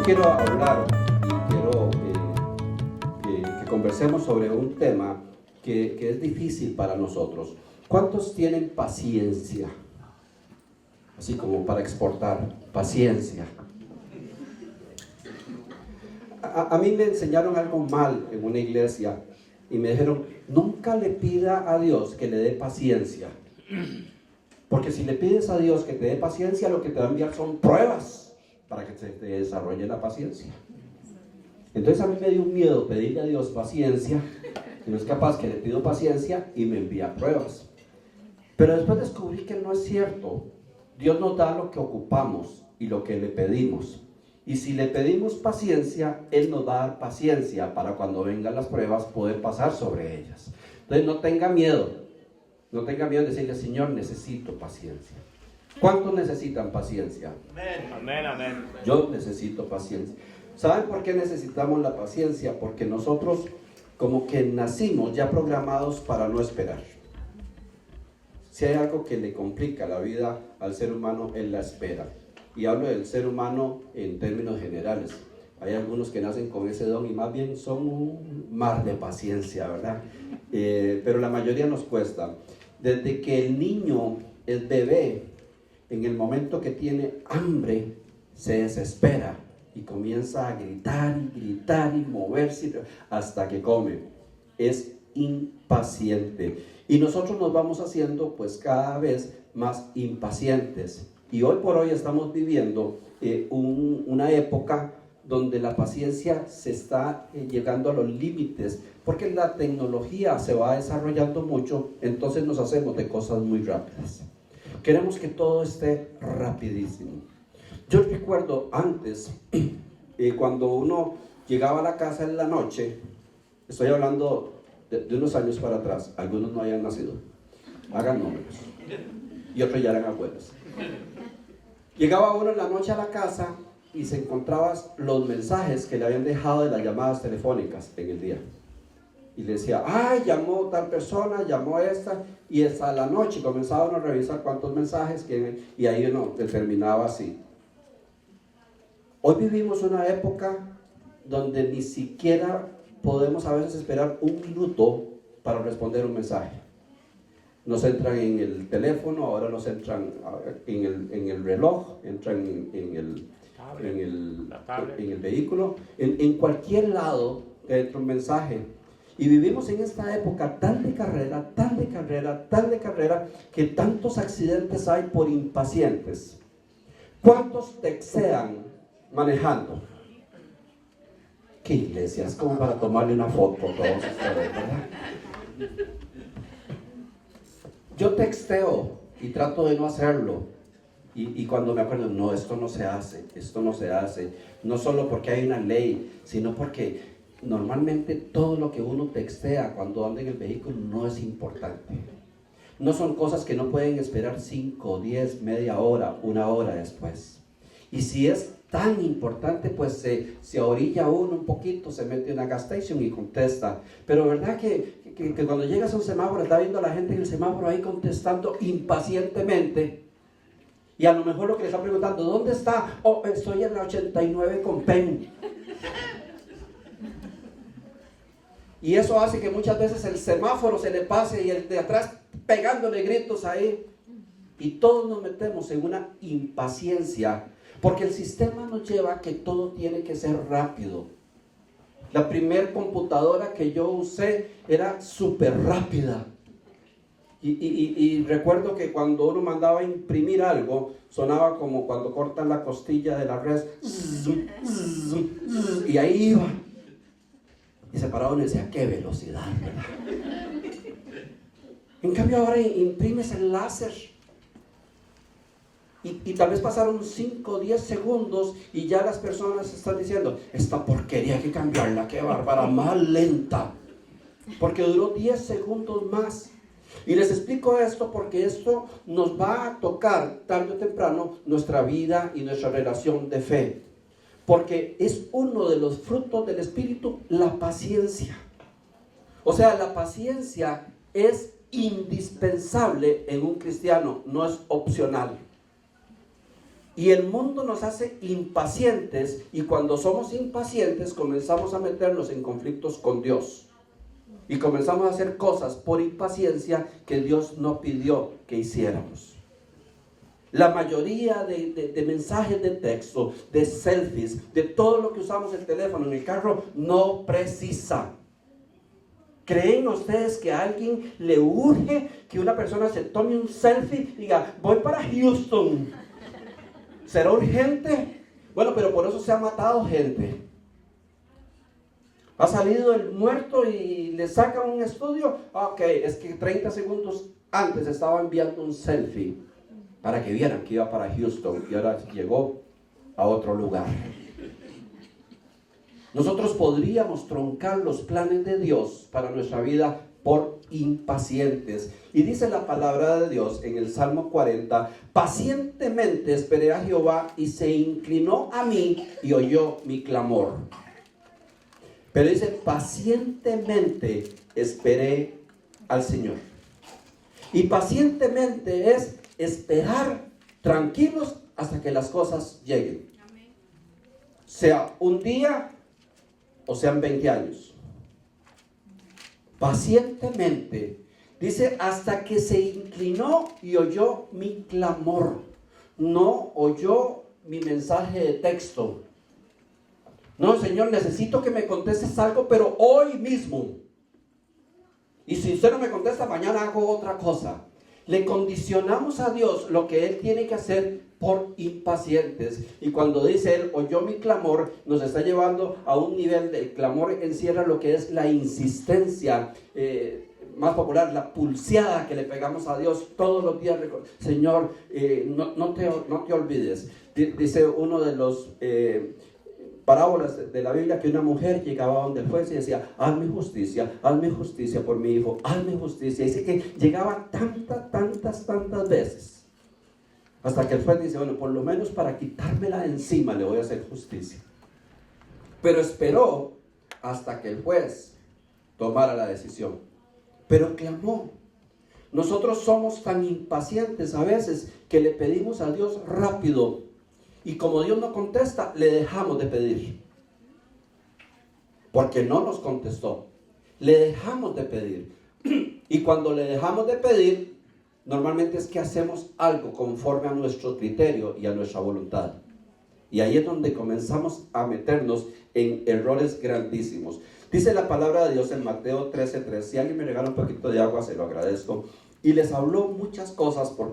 quiero hablar y quiero que conversemos sobre un tema que es difícil para nosotros. ¿Cuántos tienen paciencia? Así como para exportar, paciencia. A mí me enseñaron algo mal en una iglesia y me dijeron, nunca le pida a Dios que le dé paciencia. Porque si le pides a Dios que te dé paciencia, lo que te va a enviar son pruebas para que se te desarrolle la paciencia. Entonces a mí me dio un miedo pedirle a Dios paciencia, que no es capaz, que le pido paciencia y me envía pruebas. Pero después descubrí que no es cierto. Dios nos da lo que ocupamos y lo que le pedimos. Y si le pedimos paciencia, Él nos va a dar paciencia para cuando vengan las pruebas poder pasar sobre ellas. Entonces no tenga miedo. No tenga miedo de decirle, Señor, necesito paciencia. ¿Cuántos necesitan paciencia? Amén, amén. Yo necesito paciencia. ¿Saben por qué necesitamos la paciencia? Porque nosotros como que nacimos ya programados para no esperar. Si hay algo que le complica la vida al ser humano, es la espera. Y hablo del ser humano en términos generales. Hay algunos que nacen con ese don y más bien son un mar de paciencia, ¿verdad? Pero la mayoría nos cuesta. Desde que el niño es bebé, en el momento que tiene hambre, se desespera y comienza a gritar y moverse hasta que come. Es impaciente. Y nosotros nos vamos haciendo pues cada vez más impacientes. Y hoy por hoy estamos viviendo una época donde la paciencia se está llegando a los límites, porque la tecnología se va desarrollando mucho, entonces nos hacemos de cosas muy rápidas. Queremos que todo esté rapidísimo. Yo recuerdo antes, cuando uno llegaba a la casa en la noche, estoy hablando de unos años para atrás, algunos no hayan nacido, hagan números, y otros ya eran abuelos. Llegaba uno en la noche a la casa y se encontraba los mensajes que le habían dejado de las llamadas telefónicas en el día. Y le decía, ay, llamó tal persona, llamó esta, y hasta la noche comenzaba uno a revisar cuántos mensajes, y ahí uno terminaba así. Hoy vivimos una época donde ni siquiera podemos a veces esperar un minuto para responder un mensaje. Nos entran en el teléfono, ahora nos entran en el reloj, entran en el vehículo, en cualquier lado entra un mensaje. Y vivimos en esta época tan de carrera, que tantos accidentes hay por impacientes. ¿Cuántos textean manejando? ¿Qué iglesias? Como para tomarle una foto a todos ustedes, ¿verdad? Yo texteo y trato de no hacerlo. Y cuando me acuerdo, no, esto no se hace. No solo porque hay una ley, sino porque normalmente todo lo que uno textea cuando anda en el vehículo no es importante. No son cosas que no pueden esperar 5, 10, media hora, una hora después. Y si es tan importante, pues se orilla uno un poquito, se mete en una gas station y contesta. Pero verdad que cuando llegas a un semáforo, está viendo a la gente en el semáforo ahí contestando impacientemente. Y a lo mejor lo que le está preguntando, ¿dónde está? Oh, estoy en la 89 con Penn. Y eso hace que muchas veces el semáforo se le pase y el de atrás pegándole gritos ahí. Y todos nos metemos en una impaciencia, porque el sistema nos lleva a que todo tiene que ser rápido. La primer computadora que yo usé era súper rápida. Y recuerdo que cuando uno mandaba a imprimir algo, sonaba como cuando cortan la costilla de la res. Y ahí iba. Y se paraba y decía, ¡qué velocidad! ¿Verdad? En cambio ahora imprimes el láser. Y tal vez pasaron 5 o 10 segundos y ya las personas están diciendo, esta porquería hay que cambiarla, qué bárbara, más lenta. Porque duró 10 segundos más. Y les explico esto porque esto nos va a tocar tarde o temprano nuestra vida y nuestra relación de fe. Porque es uno de los frutos del Espíritu, la paciencia. O sea, la paciencia es indispensable en un cristiano, no es opcional. Y el mundo nos hace impacientes, y cuando somos impacientes comenzamos a meternos en conflictos con Dios. Y comenzamos a hacer cosas por impaciencia que Dios no pidió que hiciéramos. La mayoría de mensajes de texto, de selfies, de todo lo que usamos el teléfono, en el carro, no precisa. ¿Creen ustedes que a alguien le urge que una persona se tome un selfie y diga, voy para Houston? ¿Será urgente? Bueno, pero por eso se ha matado gente. Ha salido el muerto y le sacan un estudio. Ok, es que 30 segundos antes estaba enviando un selfie para que vieran que iba para Houston y ahora llegó a otro lugar. Nosotros podríamos truncar los planes de Dios para nuestra vida por impacientes. Y dice la palabra de Dios en el Salmo 40, pacientemente esperé a Jehová y se inclinó a mí y oyó mi clamor. Pero dice, pacientemente esperé al Señor. Y pacientemente es esperar tranquilos hasta que las cosas lleguen. Sea un día o sean 20 años. Pacientemente, dice, hasta que se inclinó y oyó mi clamor. No oyó mi mensaje de texto. No, Señor, necesito que me contestes algo, pero hoy mismo. Y si usted no me contesta, mañana hago otra cosa. Le condicionamos a Dios lo que Él tiene que hacer por impacientes. Y cuando dice Él, oyó mi clamor, nos está llevando a un nivel de clamor, encierra lo que es la insistencia más popular, la pulseada que le pegamos a Dios todos los días. Señor, no te olvides. Dice uno de los parábolas de la Biblia que una mujer llegaba donde el juez y decía, hazme justicia por mi hijo, hazme justicia. Dice que llegaba tantas veces hasta que el juez dice, bueno, por lo menos para quitármela de encima le voy a hacer justicia. Pero esperó hasta que el juez tomara la decisión. Pero clamó. Nosotros somos tan impacientes a veces que le pedimos a Dios rápido. Y como Dios no contesta, le dejamos de pedir. Porque no nos contestó. Le dejamos de pedir. Y cuando le dejamos de pedir, normalmente es que hacemos algo conforme a nuestro criterio y a nuestra voluntad. Y ahí es donde comenzamos a meternos en errores grandísimos. Dice la palabra de Dios en Mateo 13:3. Si alguien me regala un poquito de agua, se lo agradezco. Y les habló muchas cosas por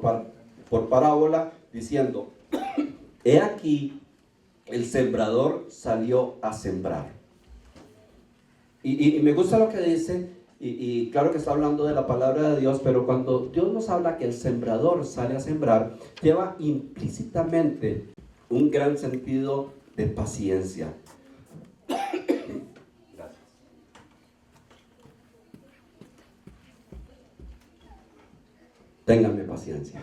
parábola, diciendo, he aquí, el sembrador salió a sembrar. Y me gusta lo que dice, y claro que está hablando de la palabra de Dios, pero cuando Dios nos habla que el sembrador sale a sembrar, lleva implícitamente un gran sentido de paciencia. Gracias. Ténganme paciencia.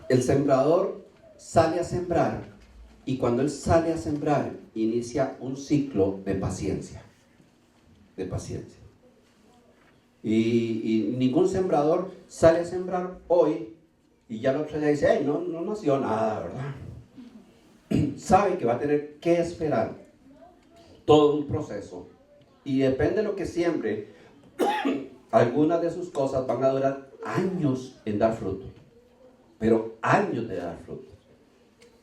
El sembrador sale a sembrar, y cuando él sale a sembrar, inicia un ciclo de paciencia. De paciencia. Y ningún sembrador sale a sembrar hoy y ya el otro día dice, hey, no nació nada, ¿verdad? Sabe que va a tener que esperar todo un proceso. Y depende de lo que siembre, algunas de sus cosas van a durar años en dar fruto. Pero años de dar fruto.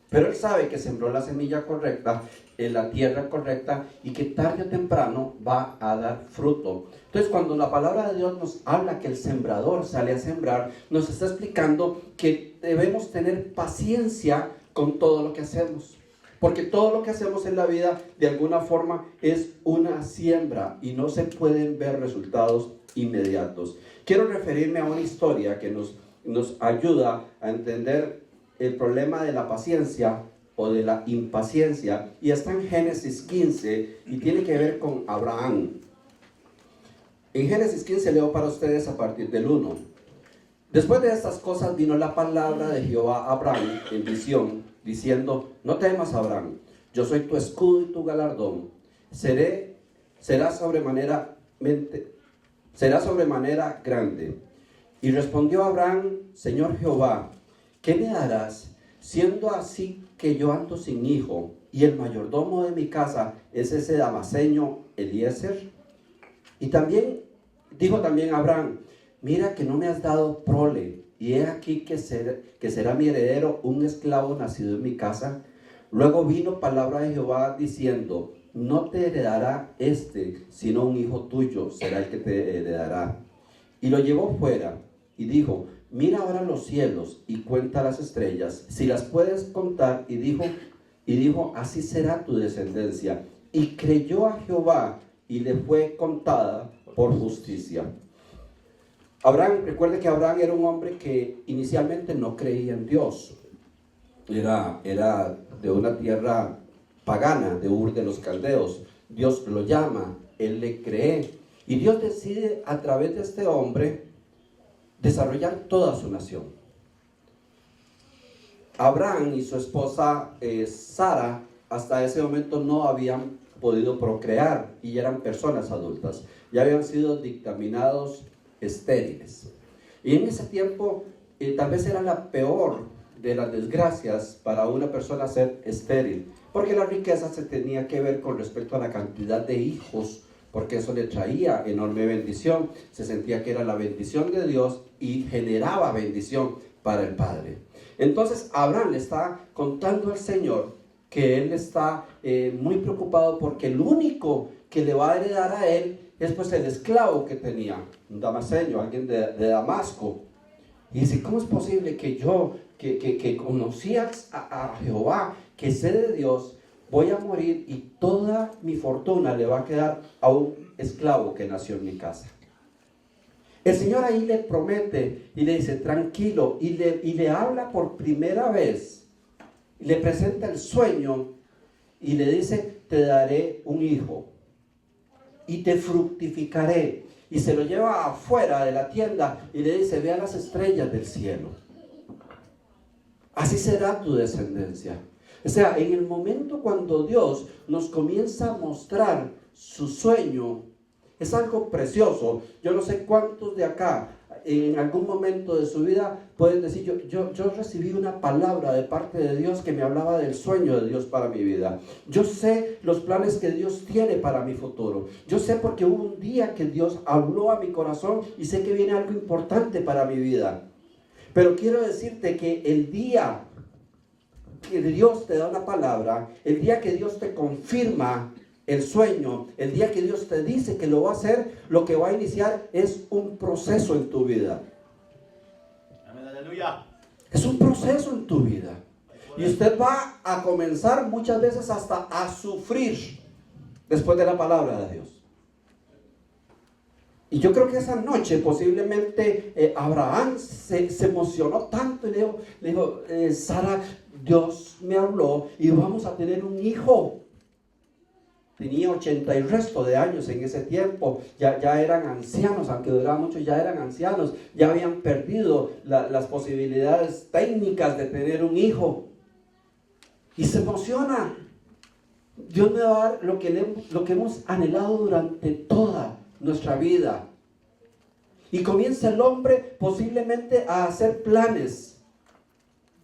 Pero él sabe que sembró la semilla correcta en la tierra correcta y que tarde o temprano va a dar fruto. Entonces, cuando la palabra de Dios nos habla que el sembrador sale a sembrar, nos está explicando que debemos tener paciencia con todo lo que hacemos. Porque todo lo que hacemos en la vida, de alguna forma, es una siembra y no se pueden ver resultados inmediatos. Quiero referirme a una historia que nos ayuda a entender el problema de la paciencia o de la impaciencia, y está en Génesis 15 y tiene que ver con Abraham. En Génesis 15 leo para ustedes a partir del 1. Después de estas cosas vino la palabra de Jehová a Abraham en visión, diciendo, no temas, Abraham, yo soy tu escudo y tu galardón. Será sobremanera grande. Y respondió Abraham, Señor Jehová, ¿qué me darás siendo así que yo ando sin hijo, y el mayordomo de mi casa es ese Damaseño Eliezer. Y también dijo también Abraham, mira que no me has dado prole, y he aquí que será mi heredero un esclavo nacido en mi casa. Luego vino palabra de Jehová diciendo, no te heredará sino un hijo tuyo será el que te heredará. Y lo llevó fuera y dijo, mira ahora los cielos y cuenta las estrellas, si las puedes contar. Y dijo, así será tu descendencia. Y creyó a Jehová y le fue contada por justicia. Abraham, recuerde que Abraham era un hombre que inicialmente no creía en Dios. Era de una tierra pagana, de Ur de los Caldeos. Dios lo llama, él le cree. Y Dios decide a través de este hombre desarrollar toda su nación. Abraham y su esposa Sara hasta ese momento no habían podido procrear y eran personas adultas. Ya habían sido dictaminados estériles. Y en ese tiempo tal vez era la peor de las desgracias para una persona ser estéril, porque la riqueza se tenía que ver con respecto a la cantidad de hijos, porque eso le traía enorme bendición. Se sentía que era la bendición de Dios y generaba bendición para el padre. Entonces Abraham le está contando al Señor que él está muy preocupado porque el único que le va a heredar a él es pues el esclavo que tenía, un damaseño, alguien de Damasco. Y dice, ¿cómo es posible que yo, que conocí a Jehová, que sé de Dios, voy a morir y toda mi fortuna le va a quedar a un esclavo que nació en mi casa? El Señor ahí le promete y le dice, tranquilo, y le habla por primera vez, y le presenta el sueño y le dice, te daré un hijo y te fructificaré. Y se lo lleva afuera de la tienda y le dice, vea las estrellas del cielo. Así será tu descendencia. O sea, en el momento cuando Dios nos comienza a mostrar su sueño, es algo precioso. Yo no sé cuántos de acá en algún momento de su vida pueden decir, yo recibí una palabra de parte de Dios que me hablaba del sueño de Dios para mi vida. Yo sé los planes que Dios tiene para mi futuro. Yo sé porque hubo un día que Dios habló a mi corazón y sé que viene algo importante para mi vida. Pero quiero decirte que el día que Dios te da una palabra, el día que Dios te confirma el sueño, el día que Dios te dice que lo va a hacer, lo que va a iniciar es un proceso en tu vida. Amén, aleluya. Es un proceso en tu vida. Y usted va a comenzar muchas veces hasta a sufrir después de la palabra de Dios. Y yo creo que esa noche posiblemente Abraham se emocionó tanto y le dijo, Sara, Dios me habló y vamos a tener un hijo. Tenía 80 y resto de años en ese tiempo, ya eran ancianos, aunque duraba mucho, ya eran ancianos, ya habían perdido las posibilidades técnicas de tener un hijo. Y se emociona. Dios me va a dar lo que hemos anhelado durante toda nuestra vida. Y comienza el hombre posiblemente a hacer planes.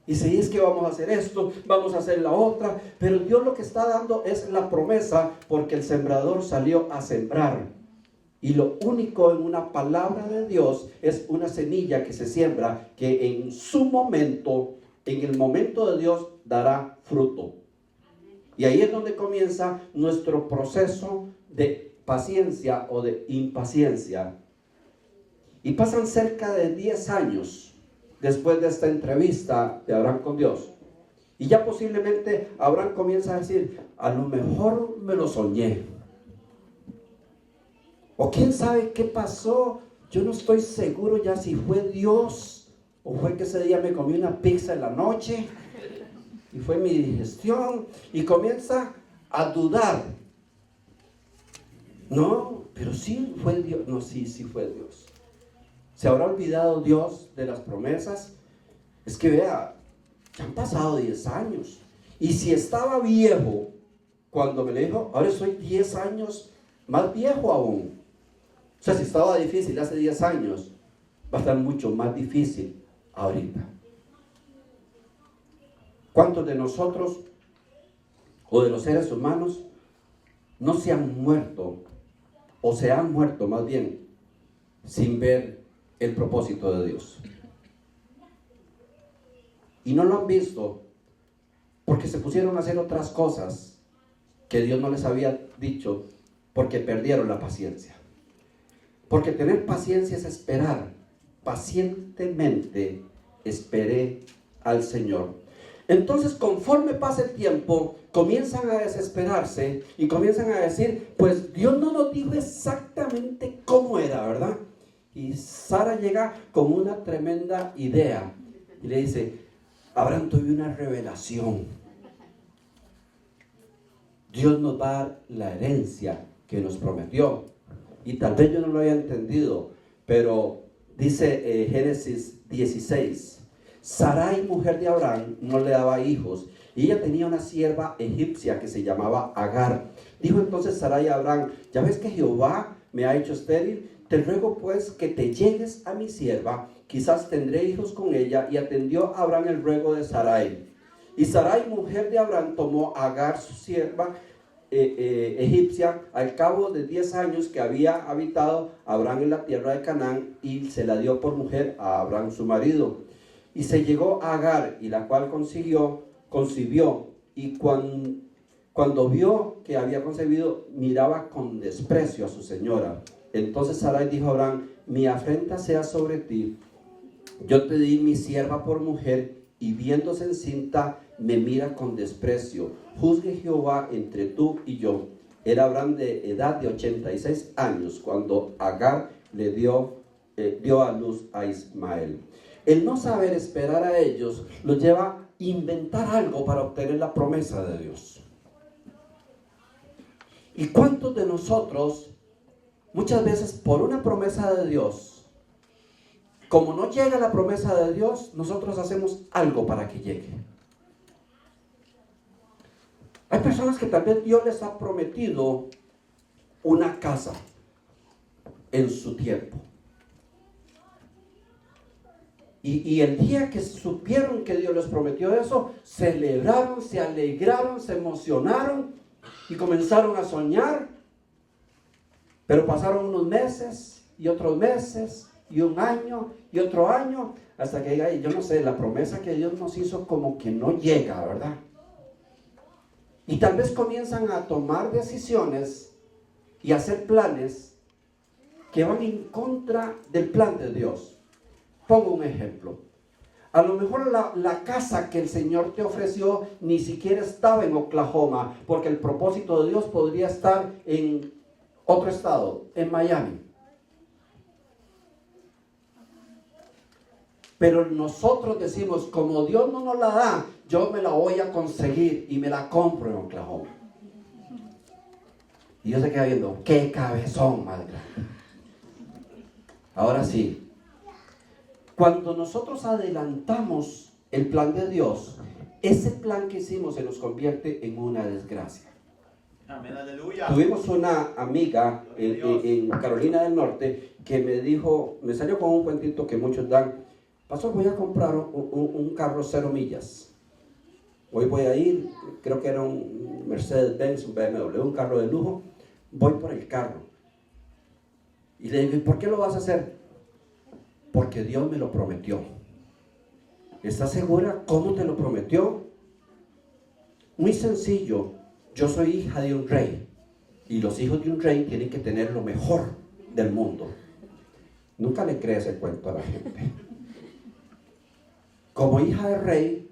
Y si es que vamos a hacer esto, vamos a hacer la otra, pero Dios lo que está dando es la promesa, porque el sembrador salió a sembrar. Y lo único en una palabra de Dios es una semilla que se siembra, que en su momento, en el momento de Dios, dará fruto. Y ahí es donde comienza nuestro proceso de paciencia o de impaciencia. Y pasan cerca de 10 años después de esta entrevista de Abraham con Dios. Y ya posiblemente Abraham comienza a decir, a lo mejor me lo soñé. O quién sabe qué pasó. Yo no estoy seguro ya si fue Dios o fue que ese día me comí una pizza en la noche y fue mi digestión. Y comienza a dudar. No, pero sí fue Dios. No, sí fue Dios. ¿Se habrá olvidado Dios de las promesas? Es que vea, ya han pasado 10 años. Y si estaba viejo cuando me le dijo, ahora soy 10 años más viejo aún. O sea, si estaba difícil hace 10 años, va a estar mucho más difícil ahorita. ¿Cuántos de nosotros o de los seres humanos no se han muerto, o se han muerto más bien, sin ver el propósito de Dios? Y no lo han visto porque se pusieron a hacer otras cosas que Dios no les había dicho, porque perdieron la paciencia. Porque tener paciencia es esperar. Pacientemente esperé al Señor. Entonces, conforme pasa el tiempo, comienzan a desesperarse y comienzan a decir, pues Dios no nos dijo exactamente cómo era, ¿verdad? Y Sara llega con una tremenda idea y le dice, Abraham, tuve una revelación. Dios nos va a dar la herencia que nos prometió. Y tal vez yo no lo había entendido, pero dice Génesis 16, Sarai, mujer de Abraham, no le daba hijos, y ella tenía una sierva egipcia que se llamaba Agar. Dijo entonces Sarai a Abraham, ya ves que Jehová me ha hecho estéril, te ruego pues que te llegues a mi sierva, quizás tendré hijos con ella. Y atendió a Abraham el ruego de Sarai. Y Sarai, mujer de Abraham, tomó a Agar, su sierva egipcia, al cabo de 10 años que había habitado Abraham en la tierra de Canaán, y se la dio por mujer a Abraham su marido. Y se llegó a Agar, y la cual concibió, y cuando vio que había concebido, miraba con desprecio a su señora. Entonces Sarai dijo a Abraham, mi afrenta sea sobre ti, yo te di mi sierva por mujer, y viéndose encinta me mira con desprecio. Juzgue Jehová entre tú y yo. Era Abraham de edad de 86 años cuando Agar le dio a luz a Ismael. El no saber esperar a ellos los lleva a inventar algo para obtener la promesa de Dios. ¿Y cuántos de nosotros, muchas veces por una promesa de Dios, como no llega la promesa de Dios, nosotros hacemos algo para que llegue? Hay personas que tal vez Dios les ha prometido una casa en su tiempo. Y el día que supieron que Dios les prometió eso, celebraron, se alegraron, se emocionaron y comenzaron a soñar. Pero pasaron unos meses y otros meses y un año y otro año, hasta que llega, yo no sé, la promesa que Dios nos hizo como que no llega, ¿verdad? Y tal vez comienzan a tomar decisiones y hacer planes que van en contra del plan de Dios. Pongo un ejemplo. A lo mejor la casa que el Señor te ofreció ni siquiera estaba en Oklahoma, porque el propósito de Dios podría estar en otro estado, en Miami. Pero nosotros decimos, como Dios no nos la da, yo me la voy a conseguir y me la compro en Oklahoma. Y yo se queda viendo, qué cabezón más grande. Ahora sí, cuando nosotros adelantamos el plan de Dios, ese plan que hicimos se nos convierte en una desgracia. Amén, aleluya. Tuvimos una amiga en Carolina del Norte que me salió con un cuentito que muchos dan. Pastor, voy a comprar un carro 0 millas. Hoy voy a ir, creo que era un Mercedes-Benz, un BMW, un carro de lujo. Voy por el carro. Y le digo, ¿y por qué lo vas a hacer? Porque Dios me lo prometió. ¿Estás segura cómo te lo prometió? Muy sencillo. Yo soy hija de un rey. Y los hijos de un rey tienen que tener lo mejor del mundo. Nunca le crees el cuento a la gente. Como hija de rey,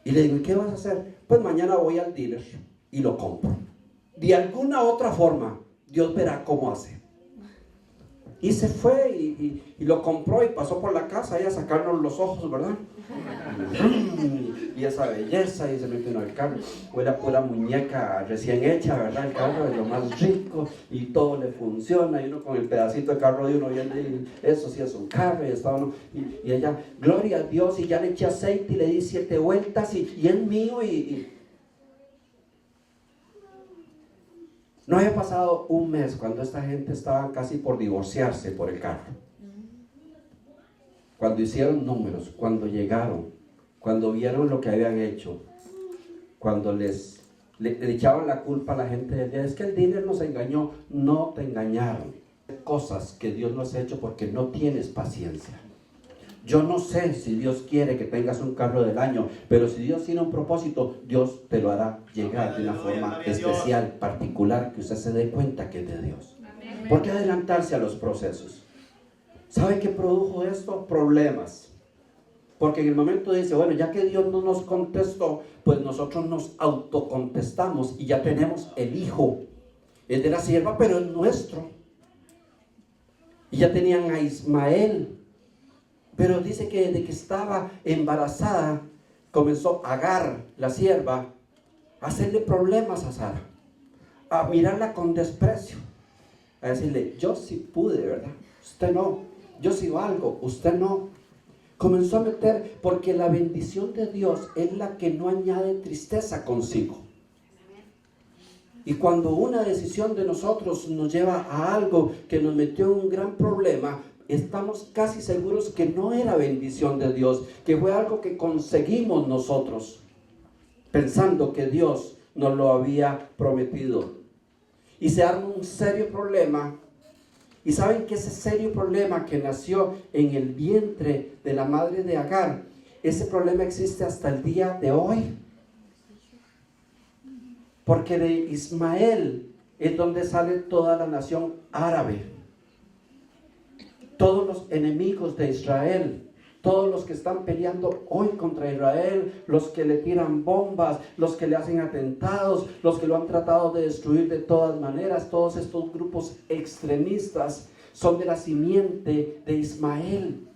y le digo, ¿y qué vas a hacer? Pues mañana voy al dealer y lo compro. De alguna otra forma, Dios verá cómo hace. Y se fue y lo compró y pasó por la casa y a sacarnos los ojos, ¿verdad? Y esa belleza, y se metió en el carro. Fue la pura muñeca recién hecha, ¿verdad? El carro es lo más rico y todo le funciona. Y uno con el pedacito de carro de uno viendo, y eso sí es un carro. Y ella, gloria a Dios, y ya le eché aceite y le di 7 vueltas y es mío. No había pasado un mes cuando esta gente estaba casi por divorciarse por el carro. Cuando hicieron números, cuando llegaron, cuando vieron lo que habían hecho, cuando le echaban la culpa a la gente del día, es que el dealer nos engañó. No te engañaron. Cosas que Dios no has hecho porque no tienes paciencia. Yo no sé si Dios quiere que tengas un carro del año, pero si Dios tiene un propósito, Dios te lo hará llegar de una forma especial, particular, que usted se dé cuenta que es de Dios. ¿Por qué adelantarse a los procesos? ¿Sabe qué produjo esto? Problemas. Porque en el momento dice, bueno, ya que Dios no nos contestó, pues nosotros nos autocontestamos y ya tenemos el hijo. Es de la sierva, pero es nuestro. Y ya tenían a Ismael. Pero dice que desde que estaba embarazada, comenzó Agar, la sierva, a hacerle problemas a Sara, a mirarla con desprecio, a decirle, yo sí pude, ¿verdad? Usted no. Yo sí valgo, usted no. Comenzó a meter, porque la bendición de Dios es la que no añade tristeza consigo. Y cuando una decisión de nosotros nos lleva a algo que nos metió en un gran problema, estamos casi seguros que no era bendición de Dios, que fue algo que conseguimos nosotros, pensando que Dios nos lo había prometido. Y se arma un serio problema. Y saben que ese serio problema que nació en el vientre de la madre de Agar, ese problema existe hasta el día de hoy. Porque de Ismael es donde sale toda la nación árabe. Todos los enemigos de Israel, todos los que están peleando hoy contra Israel, los que le tiran bombas, los que le hacen atentados, los que lo han tratado de destruir de todas maneras, todos estos grupos extremistas son de la simiente de Ismael.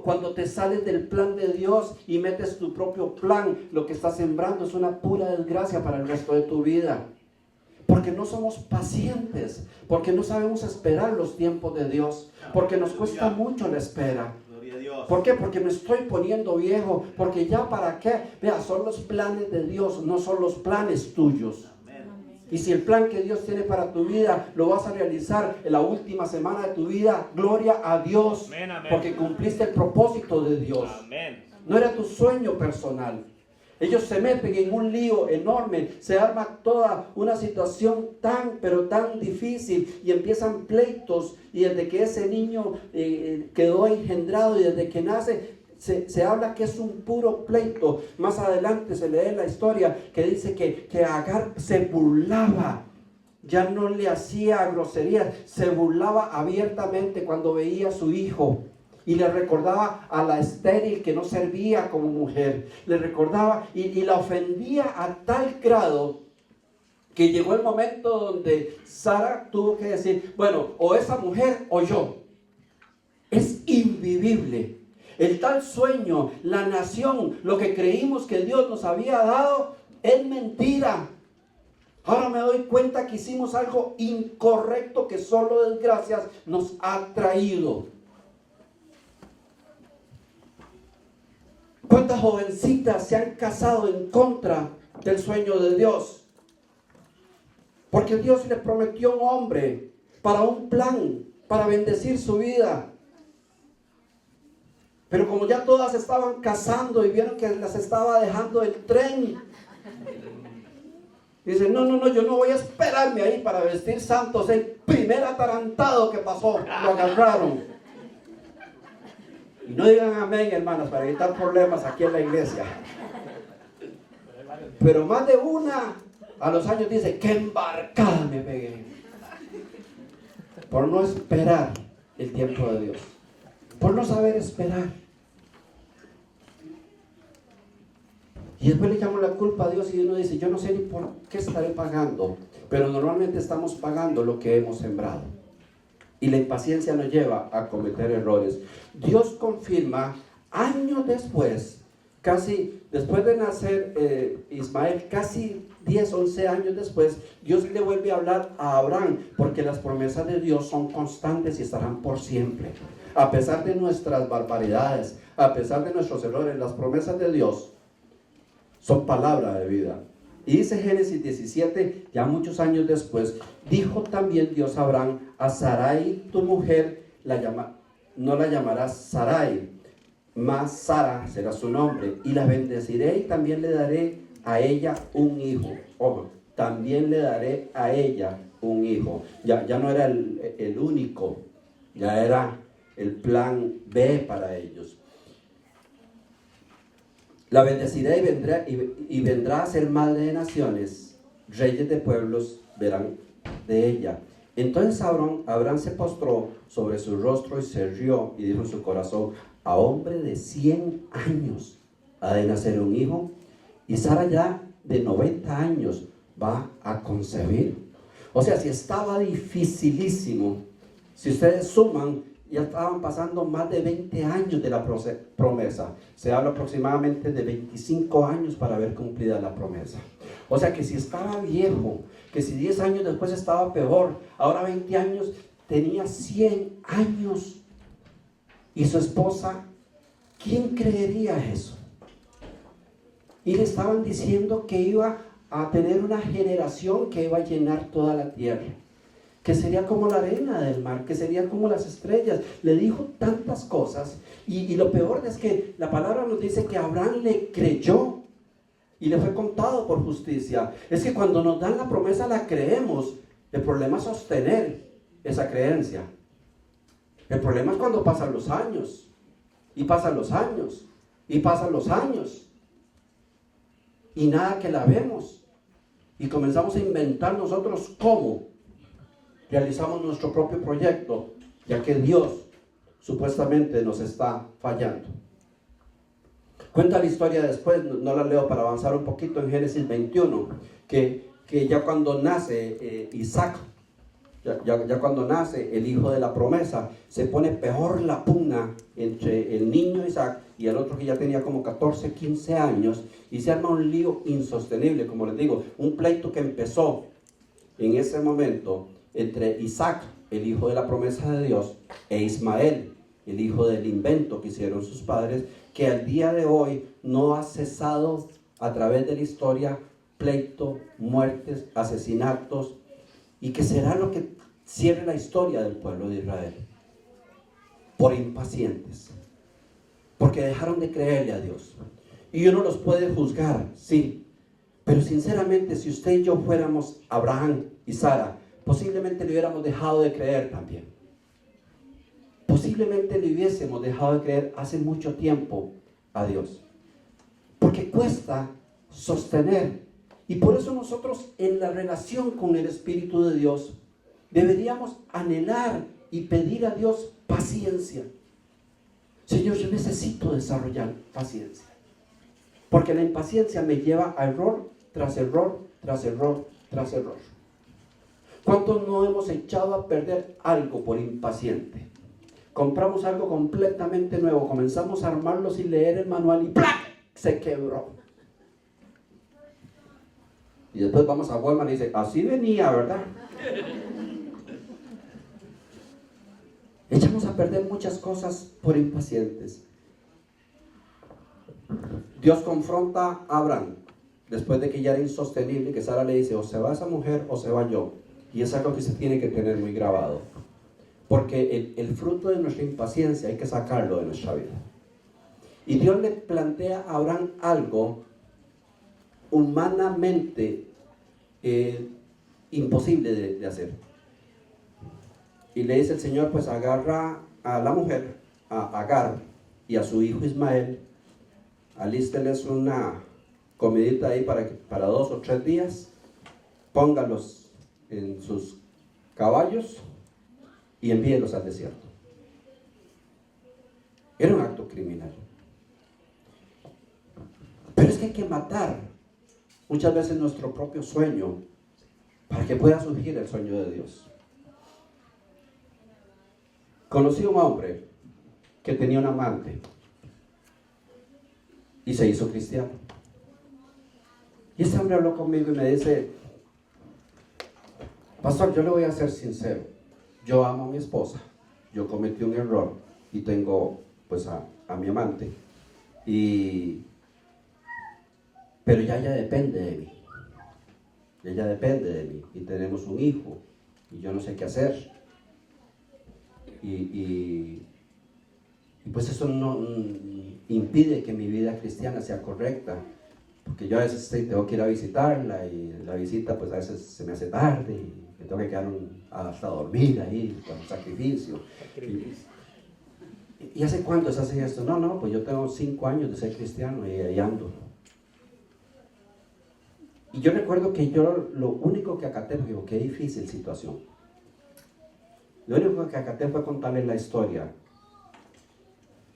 Cuando te sales del plan de Dios y metes tu propio plan, lo que estás sembrando es una pura desgracia para el resto de tu vida. Porque no somos pacientes, porque no sabemos esperar los tiempos de Dios, porque nos cuesta mucho la espera. ¿Por qué? Porque me estoy poniendo viejo, porque ya para qué. Vea, son los planes de Dios, no son los planes tuyos. Y si el plan que Dios tiene para tu vida lo vas a realizar en la última semana de tu vida, gloria a Dios, porque cumpliste el propósito de Dios. No era tu sueño personal. Ellos se meten en un lío enorme, se arma toda una situación pero tan difícil y empiezan pleitos, y desde que ese niño quedó engendrado y desde que nace se habla que es un puro pleito. Más adelante se lee la historia que dice que Agar se burlaba, ya no le hacía groserías, se burlaba abiertamente cuando veía a su hijo. Y le recordaba a la estéril que no servía como mujer. Le recordaba y la ofendía a tal grado que llegó el momento donde Sara tuvo que decir, bueno, o esa mujer o yo. Es invivible. El tal sueño, la nación, lo que creímos que Dios nos había dado, es mentira. Ahora me doy cuenta que hicimos algo incorrecto que solo desgracias nos ha traído. ¿Cuántas jovencitas se han casado en contra del sueño de Dios? Porque Dios les prometió un hombre para un plan, para bendecir su vida. Pero como ya todas estaban casando y vieron que las estaba dejando el tren, dicen, no, yo no voy a esperarme ahí para vestir santos. El primer atarantado que pasó, lo agarraron. Y no digan amén, hermanas, para evitar problemas aquí en la iglesia. Pero más de una a los años dice, qué embarcada me pegué. Por no esperar el tiempo de Dios. Por no saber esperar. Y después le echamos la culpa a Dios y uno dice, yo no sé ni por qué estaré pagando. Pero normalmente estamos pagando lo que hemos sembrado. Y la impaciencia nos lleva a cometer errores. Dios confirma años después, casi después de nacer Ismael, casi 10, 11 años después, Dios le vuelve a hablar a Abraham, porque las promesas de Dios son constantes y estarán por siempre. A pesar de nuestras barbaridades, a pesar de nuestros errores, las promesas de Dios son palabra de vida. Y dice Génesis 17, ya muchos años después, dijo también Dios a Abraham, a Sarai tu mujer no la llamarás Sarai, más Sara será su nombre, y la bendeciré y también le daré a ella un hijo. Ojo, también le daré a ella un hijo. Ya no era el único, ya era el plan B para ellos. La bendeciré y vendrá a ser madre de naciones, reyes de pueblos verán de ella. Entonces Abraham se postró sobre su rostro y se rió y dijo en su corazón: a hombre de 100 años ha de nacer un hijo, y Sara ya de 90 años va a concebir. O sea, si estaba dificilísimo, si ustedes suman, ya estaban pasando más de 20 años de la promesa. Se habla aproximadamente de 25 años para ver cumplida la promesa. O sea que si estaba viejo, que si 10 años después estaba peor, ahora 20 años, tenía 100 años. Y su esposa, ¿quién creería eso? Y le estaban diciendo que iba a tener una generación que iba a llenar toda la tierra, que sería como la arena del mar, que sería como las estrellas. Le dijo tantas cosas, y lo peor es que la palabra nos dice que Abraham le creyó y le fue contado por justicia. Es que cuando nos dan la promesa la creemos. El problema es sostener esa creencia. El problema es cuando pasan los años, y pasan los años, y pasan los años, y nada que la vemos, y comenzamos a inventar nosotros cómo realizamos nuestro propio proyecto, ya que Dios supuestamente nos está fallando. Cuenta la historia después, no la leo para avanzar un poquito, en Génesis 21, que ya cuando nace Isaac, ya cuando nace el hijo de la promesa, se pone peor la pugna entre el niño Isaac y el otro que ya tenía como 14, 15 años, y se arma un lío insostenible, como les digo, un pleito que empezó en ese momento entre Isaac, el hijo de la promesa de Dios, e Ismael, el hijo del invento que hicieron sus padres, que al día de hoy no ha cesado a través de la historia: pleito, muertes, asesinatos, y que será lo que cierre la historia del pueblo de Israel, por impacientes, porque dejaron de creerle a Dios. Y uno los puede juzgar, sí, pero sinceramente, si usted y yo fuéramos Abraham y Sara, posiblemente le hubiéramos dejado de creer también. Posiblemente le hubiésemos dejado de creer hace mucho tiempo a Dios, porque cuesta sostener. Y por eso nosotros, en la relación con el Espíritu de Dios, deberíamos anhelar y pedir a Dios paciencia. Señor, yo necesito desarrollar paciencia, porque la impaciencia me lleva a error tras error, tras error, tras error. ¿Cuántos no hemos echado a perder algo por impaciente? Compramos algo completamente nuevo, comenzamos a armarlo sin leer el manual y ¡plac!, se quebró. Y después vamos a Walmart y dice: así venía, ¿verdad? Echamos a perder muchas cosas por impacientes. Dios confronta a Abraham después de que ya era insostenible, que Sara le dice: o se va esa mujer o se va yo. Y es algo que se tiene que tener muy grabado, porque el fruto de nuestra impaciencia hay que sacarlo de nuestra vida. Y Dios le plantea a Abraham algo humanamente imposible de hacer. Y le dice el Señor: pues agarra a la mujer, a Agar, y a su hijo Ismael, alísteles una comidita ahí para 2 o 3 días, póngalos en sus caballos y envíenlos al desierto. Era un acto criminal. Pero es que hay que matar muchas veces nuestro propio sueño para que pueda surgir el sueño de Dios. Conocí a un hombre que tenía un amante y se hizo cristiano. Y ese hombre habló conmigo y me dice: pastor, yo le voy a ser sincero, yo amo a mi esposa, yo cometí un error y tengo pues a mi amante, pero ya ella depende de mí, y tenemos un hijo y yo no sé qué hacer, y Y pues eso no impide que mi vida cristiana sea correcta, porque yo a veces tengo que ir a visitarla y la visita pues a veces se me hace tarde y me tengo que quedar hasta dormir ahí con el sacrificio. ¿Y hace cuánto se hace esto? No, pues yo tengo 5 años de ser cristiano y ahí ando. Y yo recuerdo que yo lo único que acaté, porque digo, qué difícil situación. Lo único que acaté fue contarle la historia.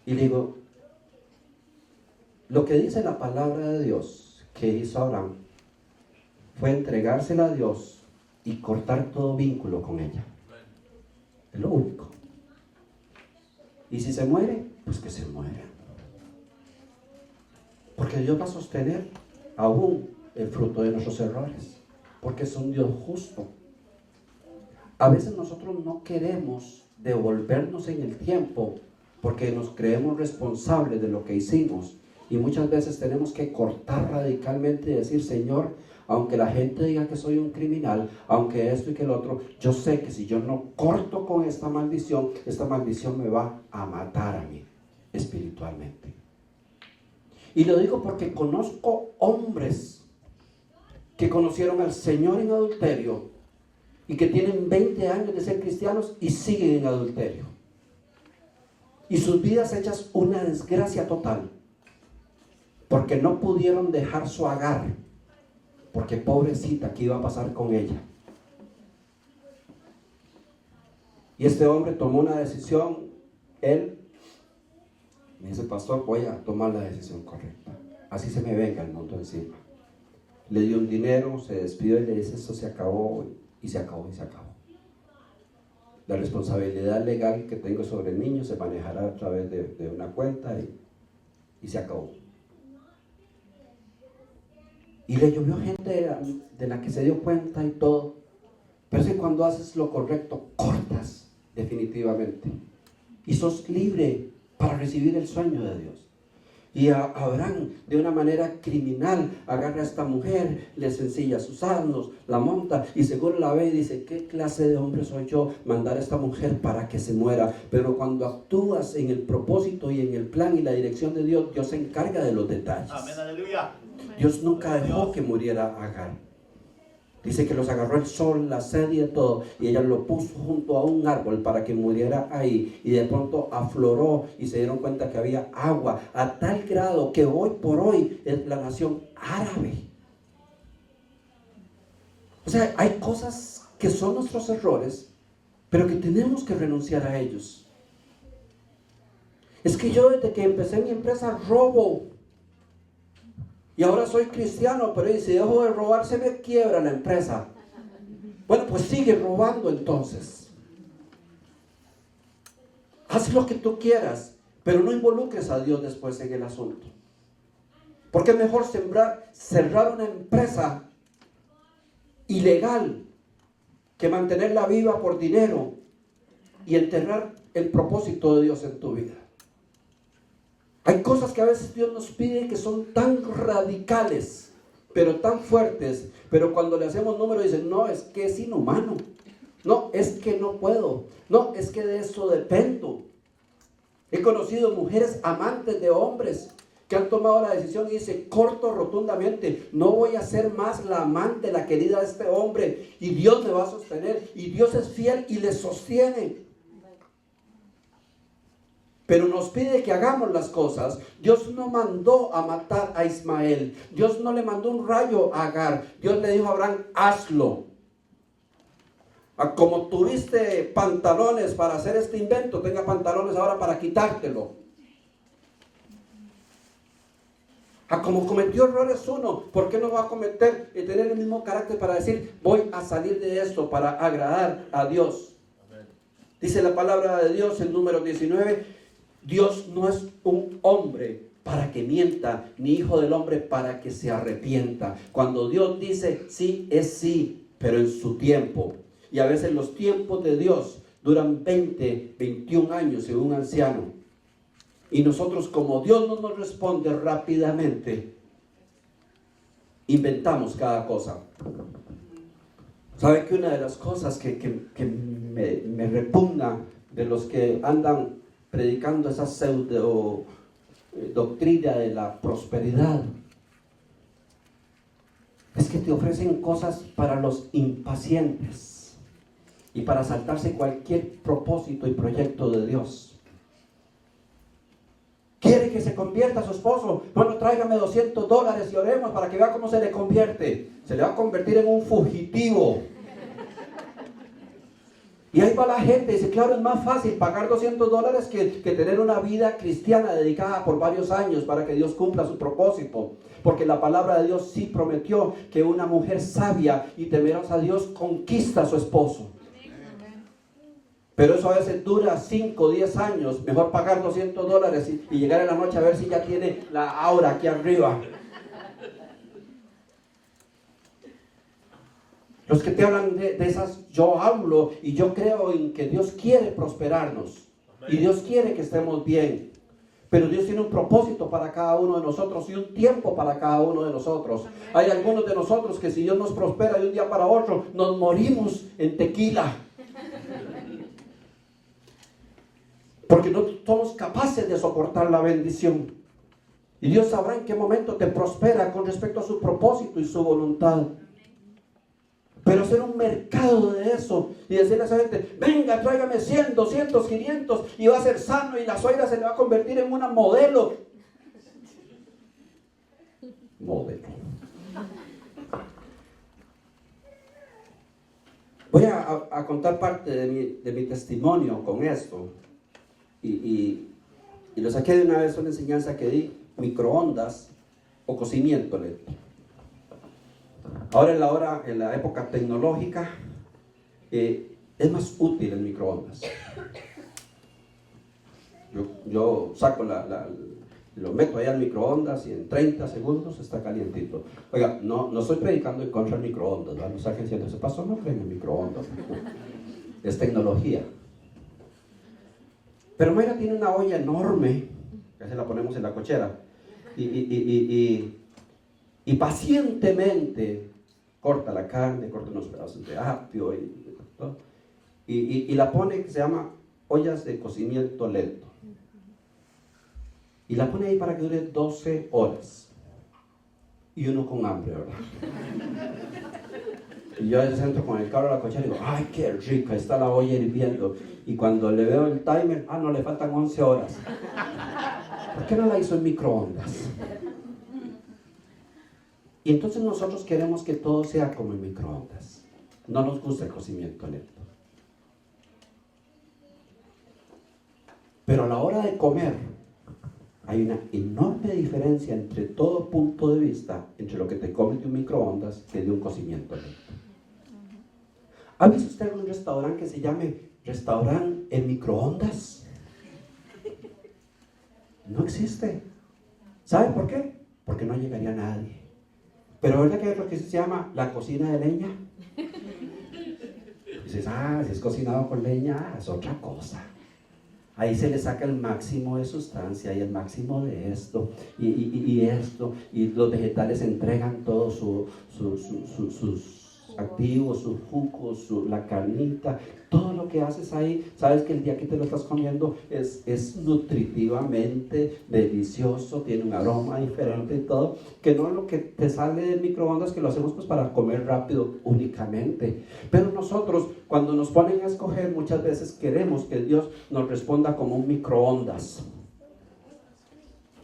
Y le digo, lo que dice la palabra de Dios que hizo Abraham fue entregársela a Dios y cortar todo vínculo con ella. Es lo único. Y si se muere, pues que se muera. Porque Dios va a sostener aún el fruto de nuestros errores. Porque es un Dios justo. A veces nosotros no queremos devolvernos en el tiempo porque nos creemos responsables de lo que hicimos. Y muchas veces tenemos que cortar radicalmente y decir, Señor, aunque la gente diga que soy un criminal, aunque esto y que el otro, yo sé que si yo no corto con esta maldición me va a matar a mí espiritualmente. Y lo digo porque conozco hombres que conocieron al Señor en adulterio y que tienen 20 años de ser cristianos y siguen en adulterio. Y sus vidas hechas una desgracia total. Porque no pudieron dejar su Agar. Porque pobrecita, ¿qué iba a pasar con ella? Y este hombre tomó una decisión. Él me dice, pastor, voy a tomar la decisión correcta. Así se me venga el mundo encima. Le dio un dinero, se despidió y le dice, esto se acabó. Y se acabó. La responsabilidad legal que tengo sobre el niño se manejará a través de una cuenta y se acabó. Y le llovió gente de la que se dio cuenta y todo. Pero es que cuando haces lo correcto, cortas definitivamente. Y sos libre para recibir el sueño de Dios. Y Abraham, de una manera criminal, agarra a esta mujer, le ensilla sus asnos, la monta y seguro la ve y dice, ¿qué clase de hombre soy yo mandar a esta mujer para que se muera? Pero cuando actúas en el propósito y en el plan y la dirección de Dios, Dios se encarga de los detalles. Amén, aleluya. Dios nunca dejó que muriera Agar. Dice que los agarró el sol, la sed y de todo, y ella lo puso junto a un árbol para que muriera ahí, y de pronto afloró y se dieron cuenta que había agua, a tal grado que hoy por hoy es la nación árabe. O sea, hay cosas que son nuestros errores, pero que tenemos que renunciar a ellos. Es que yo desde que empecé mi empresa robo. Y ahora soy cristiano, pero si dejo de robar se me quiebra la empresa. Bueno, pues sigue robando entonces. Haz lo que tú quieras, pero no involucres a Dios después en el asunto. Porque es mejor cerrar una empresa ilegal que mantenerla viva por dinero y enterrar el propósito de Dios en tu vida. Hay cosas que a veces Dios nos pide que son tan radicales, pero tan fuertes, pero cuando le hacemos número dicen, no, es que es inhumano, no, es que no puedo, no, es que de eso dependo. He conocido mujeres amantes de hombres que han tomado la decisión y dicen, corto rotundamente, no voy a ser más la amante, la querida de este hombre, y Dios me va a sostener, y Dios es fiel y le sostiene. Pero nos pide que hagamos las cosas. Dios no mandó a matar a Ismael. Dios no le mandó un rayo a Agar. Dios le dijo a Abraham, hazlo. Como tuviste pantalones para hacer este invento, tenga pantalones ahora para quitártelo. Como cometió errores uno, ¿por qué no va a cometer y tener el mismo carácter para decir, voy a salir de esto para agradar a Dios? Dice la palabra de Dios en Números 19, Dios no es un hombre para que mienta, ni hijo del hombre para que se arrepienta. Cuando Dios dice sí, es sí, pero en su tiempo. Y a veces los tiempos de Dios duran 20, 21 años en un anciano. Y nosotros, como Dios no nos responde rápidamente, inventamos cada cosa. ¿Sabe que una de las cosas que me repugna de los que andan predicando esa pseudo doctrina de la prosperidad. Es que te ofrecen cosas para los impacientes y para saltarse cualquier propósito y proyecto de Dios. ¿Quiere que se convierta su esposo? Bueno, tráigame $200 y oremos para que vea cómo se le convierte. Se le va a convertir en un fugitivo. Y ahí va la gente y dice, claro, es más fácil pagar $200 que tener una vida cristiana dedicada por varios años para que Dios cumpla su propósito. Porque la palabra de Dios sí prometió que una mujer sabia y temerosa a Dios conquista a su esposo. Pero eso a veces dura 5 o 10 años. Mejor pagar $200 y llegar en la noche a ver si ya tiene la aura aquí arriba. Los que te hablan de esas, yo hablo y yo creo en que Dios quiere prosperarnos. Y Dios quiere que estemos bien. Pero Dios tiene un propósito para cada uno de nosotros y un tiempo para cada uno de nosotros. Hay algunos de nosotros que si Dios nos prospera de un día para otro, nos morimos en tequila. Porque no somos capaces de soportar la bendición. Y Dios sabrá en qué momento te prospera con respecto a su propósito y su voluntad. Pero hacer un mercado de eso y decirle a esa gente, venga, tráigame 100, 200, 500 y va a ser sano y la suegra se le va a convertir en una modelo. Modelo. Voy a contar parte de mi testimonio con esto. Y lo saqué de una vez una enseñanza que di, microondas o cocimiento lento. Ahora en la época tecnológica, es más útil el microondas. Yo saco lo meto ahí al microondas y en 30 segundos está calientito. Oiga, no estoy predicando en contra del microondas, ¿verdad? No saquen diciendo, ese pastor no cree en el microondas. Es tecnología. Pero Mayra tiene una olla enorme, que se la ponemos en la cochera, y pacientemente corta la carne, corta unos pedazos de apio y la pone, que se llama ollas de cocimiento lento. Y la pone ahí para que dure 12 horas. Y uno con hambre, ¿verdad? Y yo entro con el carro a la cochera y digo, ¡ay, qué rica! Está la olla hirviendo. Y cuando le veo el timer, no, le faltan 11 horas. ¿Por qué no la hizo en microondas? Y entonces nosotros queremos que todo sea como en microondas. No nos gusta el cocimiento lento. Pero a la hora de comer, hay una enorme diferencia entre todo punto de vista, entre lo que te comes de un microondas que de un cocimiento lento. ¿Ha visto usted un restaurante que se llame restaurante en microondas? No existe. ¿Sabe por qué? Porque no llegaría nadie. Pero ¿verdad que hay otro que se llama la cocina de leña? Y dices, si es cocinado con leña, es otra cosa. Ahí se le saca el máximo de sustancia y el máximo de esto y esto, y los vegetales entregan todos sus activos, sus jugos, la carnita, todo lo que haces ahí. Sabes que el día que te lo estás comiendo es nutritivamente delicioso, tiene un aroma diferente y todo, que no es lo que te sale del microondas, que lo hacemos pues para comer rápido únicamente. Pero nosotros, cuando nos ponen a escoger, muchas veces queremos que Dios nos responda como un microondas.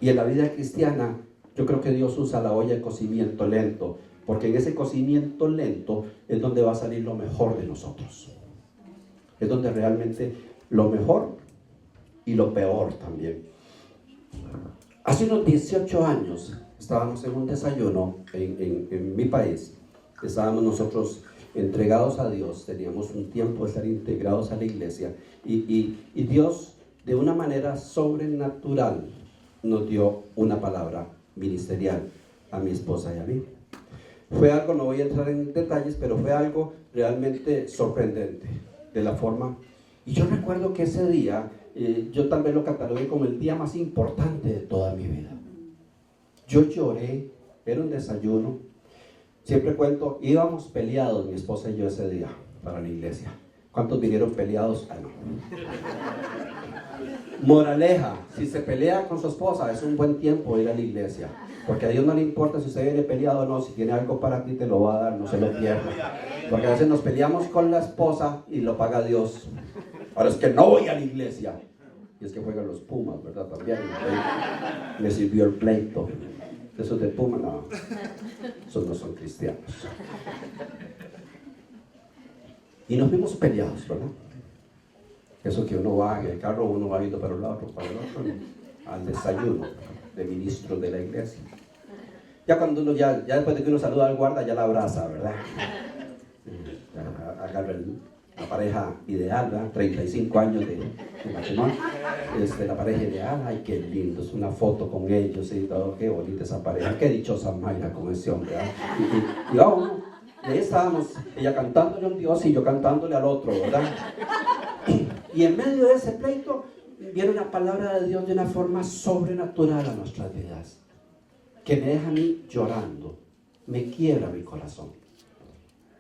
Y en la vida cristiana, yo creo que Dios usa la olla de cocimiento lento, porque en ese cocimiento lento es donde va a salir lo mejor de nosotros. Es donde realmente lo mejor y lo peor también. Hace unos 18 años estábamos en un desayuno en mi país. Estábamos nosotros entregados a Dios, teníamos un tiempo de estar integrados a la iglesia y Dios de una manera sobrenatural nos dio una palabra ministerial a mi esposa y a mí. Fue algo, no voy a entrar en detalles, pero fue algo realmente sorprendente de la forma. Y yo recuerdo que ese día, yo tal vez lo catalogué como el día más importante de toda mi vida. Yo lloré, era un desayuno. Siempre cuento, íbamos peleados mi esposa y yo ese día para la iglesia. ¿Cuántos vinieron peleados? No. Moraleja, si se pelea con su esposa, es un buen tiempo ir a la iglesia. Porque a Dios no le importa si usted viene peleado o no, si tiene algo para ti te lo va a dar, no se lo pierda. Porque a veces nos peleamos con la esposa y lo paga Dios. Ahora es que no voy a la iglesia. Y es que juegan los Pumas, ¿verdad? También. Me sirvió el pleito. Esos de Puma, no. Esos no son cristianos. Y nos vimos peleados, ¿verdad? Eso que uno va en el carro, uno va viendo para un lado, para el otro, al desayuno de ministros de la iglesia. Ya cuando uno, ya después de que uno saluda al guarda, ya la abraza, ¿verdad? Agarra la pareja ideal, ¿verdad? 35 años de matrimonio. La pareja ideal, ay, qué lindo, es una foto con ellos y todo, qué bonita esa pareja, qué dichosa Mayra con ese hombre, ¿verdad? Y vamos, ahí estábamos, ella cantándole a un Dios y yo cantándole al otro, ¿verdad? Y en medio de ese pleito, viene una palabra de Dios de una forma sobrenatural a nuestras vidas, que me deja a mí llorando, me quiebra mi corazón.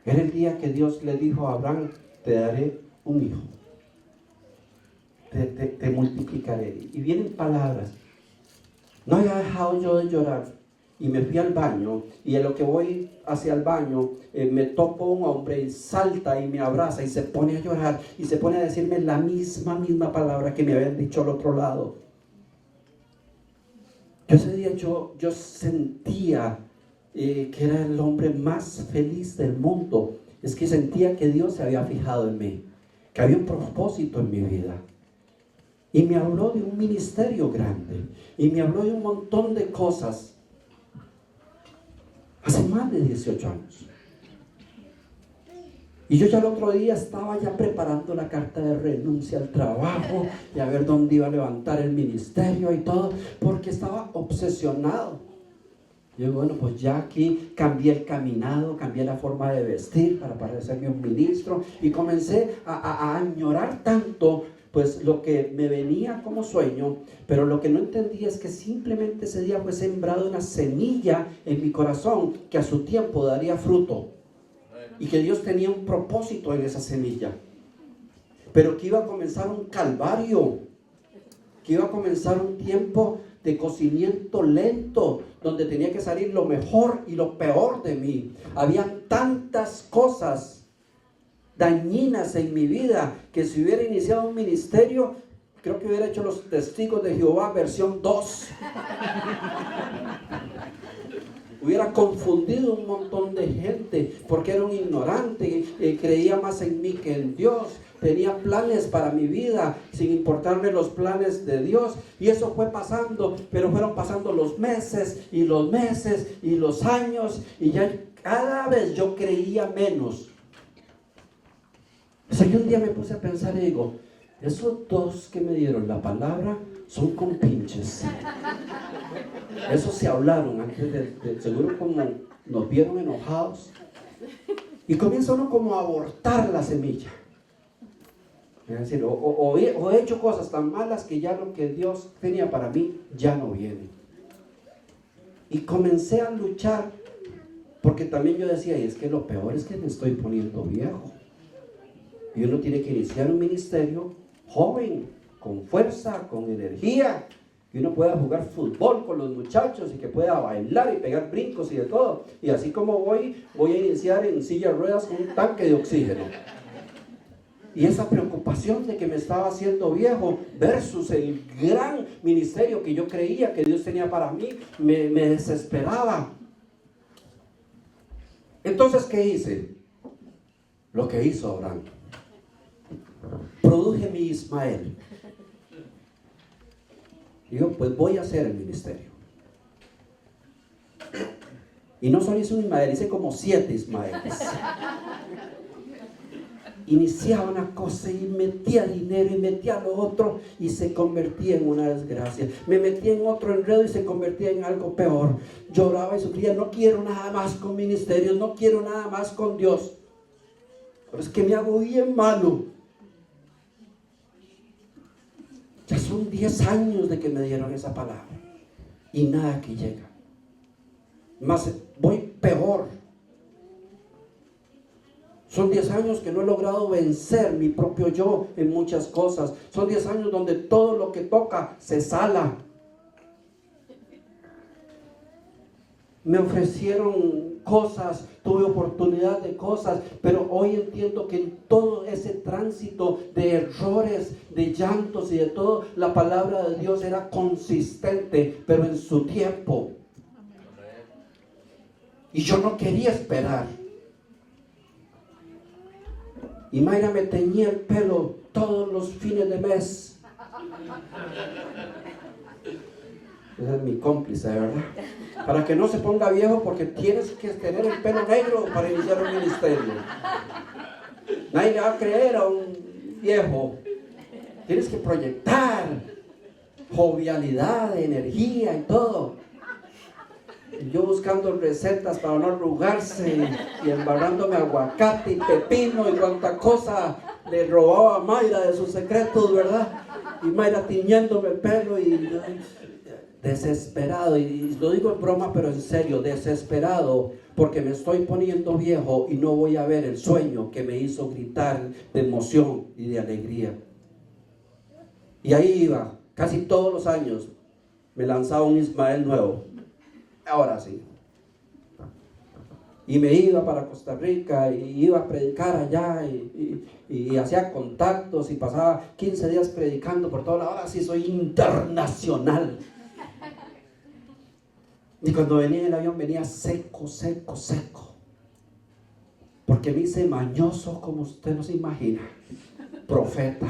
Era el día que Dios le dijo a Abraham, te daré un hijo, te multiplicaré. Y vienen palabras. No había dejado yo de llorar y me fui al baño, y en lo que voy hacia el baño me topo un hombre y salta y me abraza y se pone a llorar y se pone a decirme la misma palabra que me habían dicho al otro lado. Ese día yo sentía que era el hombre más feliz del mundo. Es que sentía que Dios se había fijado en mí, que había un propósito en mi vida. Y me habló de un ministerio grande, y me habló de un montón de cosas. Hace más de 18 años. Y yo ya el otro día estaba ya preparando la carta de renuncia al trabajo y a ver dónde iba a levantar el ministerio y todo, porque estaba obsesionado. Yo digo, bueno, pues ya aquí cambié el caminado, cambié la forma de vestir para parecerme un ministro, y comencé a añorar tanto pues lo que me venía como sueño, pero lo que no entendía es que simplemente ese día fue sembrado una semilla en mi corazón que a su tiempo daría fruto, y que Dios tenía un propósito en esa semilla, pero que iba a comenzar un calvario, que iba a comenzar un tiempo de cocimiento lento, donde tenía que salir lo mejor y lo peor de mí. Habían tantas cosas dañinas en mi vida que si hubiera iniciado un ministerio, creo que hubiera hecho los Testigos de Jehová versión 2. Hubiera confundido un montón de gente porque era un ignorante, creía más en mí que en Dios. Tenía planes para mi vida sin importarme los planes de Dios, y eso fue pasando, pero fueron pasando los meses y los meses y los años, y ya cada vez yo creía menos. O sea, que un día me puse a pensar y digo, esos dos que me dieron la palabra son compinches. Esos se hablaron antes de seguro, como nos vieron enojados, y comienza uno como a abortar la semilla. Es decir, o he hecho cosas tan malas que ya lo que Dios tenía para mí ya no viene. Y comencé a luchar, porque también yo decía, y es que lo peor es que me estoy poniendo viejo. Y uno tiene que iniciar un ministerio joven, con fuerza, con energía, que uno pueda jugar fútbol con los muchachos y que pueda bailar y pegar brincos y de todo. Y así como voy a iniciar en silla de ruedas con un tanque de oxígeno. Y esa preocupación de que me estaba haciendo viejo versus el gran ministerio que yo creía que Dios tenía para mí, me desesperaba. Entonces, ¿qué hice? Lo que hizo Abraham. Produje mi Ismael. Digo, pues voy a hacer el ministerio. Y no solo hice un Ismael, hice como 7 Ismaeles. Iniciaba una cosa y metía dinero y metía lo otro y se convertía en una desgracia. Me metía en otro enredo y se convertía en algo peor. Lloraba y sufría, no quiero nada más con ministerios, no quiero nada más con Dios. Pero es que me hago bien malo. Ya son 10 años de que me dieron esa palabra y nada que llega. Más voy peor. Son 10 años que no he logrado vencer mi propio yo en muchas cosas. Son 10 años donde todo lo que toca se sala. Me ofrecieron cosas, tuve oportunidad de cosas, pero hoy entiendo que en todo ese tránsito de errores, de llantos y de todo, la palabra de Dios era consistente, pero en su tiempo. Y yo no quería esperar. Y Mayra me teñía el pelo todos los fines de mes. Esa es mi cómplice, ¿verdad? Para que no se ponga viejo, porque tienes que tener el pelo negro para iniciar un ministerio. Nadie le va a creer a un viejo. Tienes que proyectar jovialidad, energía y todo. Y yo buscando recetas para no arrugarse y embarrándome aguacate y pepino y cuanta cosa le robaba a Mayra de sus secretos, ¿verdad? Y Mayra tiñéndome el pelo y desesperado, y lo digo en broma pero en serio, desesperado porque me estoy poniendo viejo y no voy a ver el sueño que me hizo gritar de emoción y de alegría. Y ahí iba, casi todos los años me lanzaba un Ismael nuevo. Ahora sí. Y me iba para Costa Rica y iba a predicar allá y hacía contactos y pasaba 15 días predicando por toda la hora. Ahora sí soy internacional. Y cuando venía en el avión venía seco, seco, seco. Porque me hice mañoso como usted no se imagina. Profeta.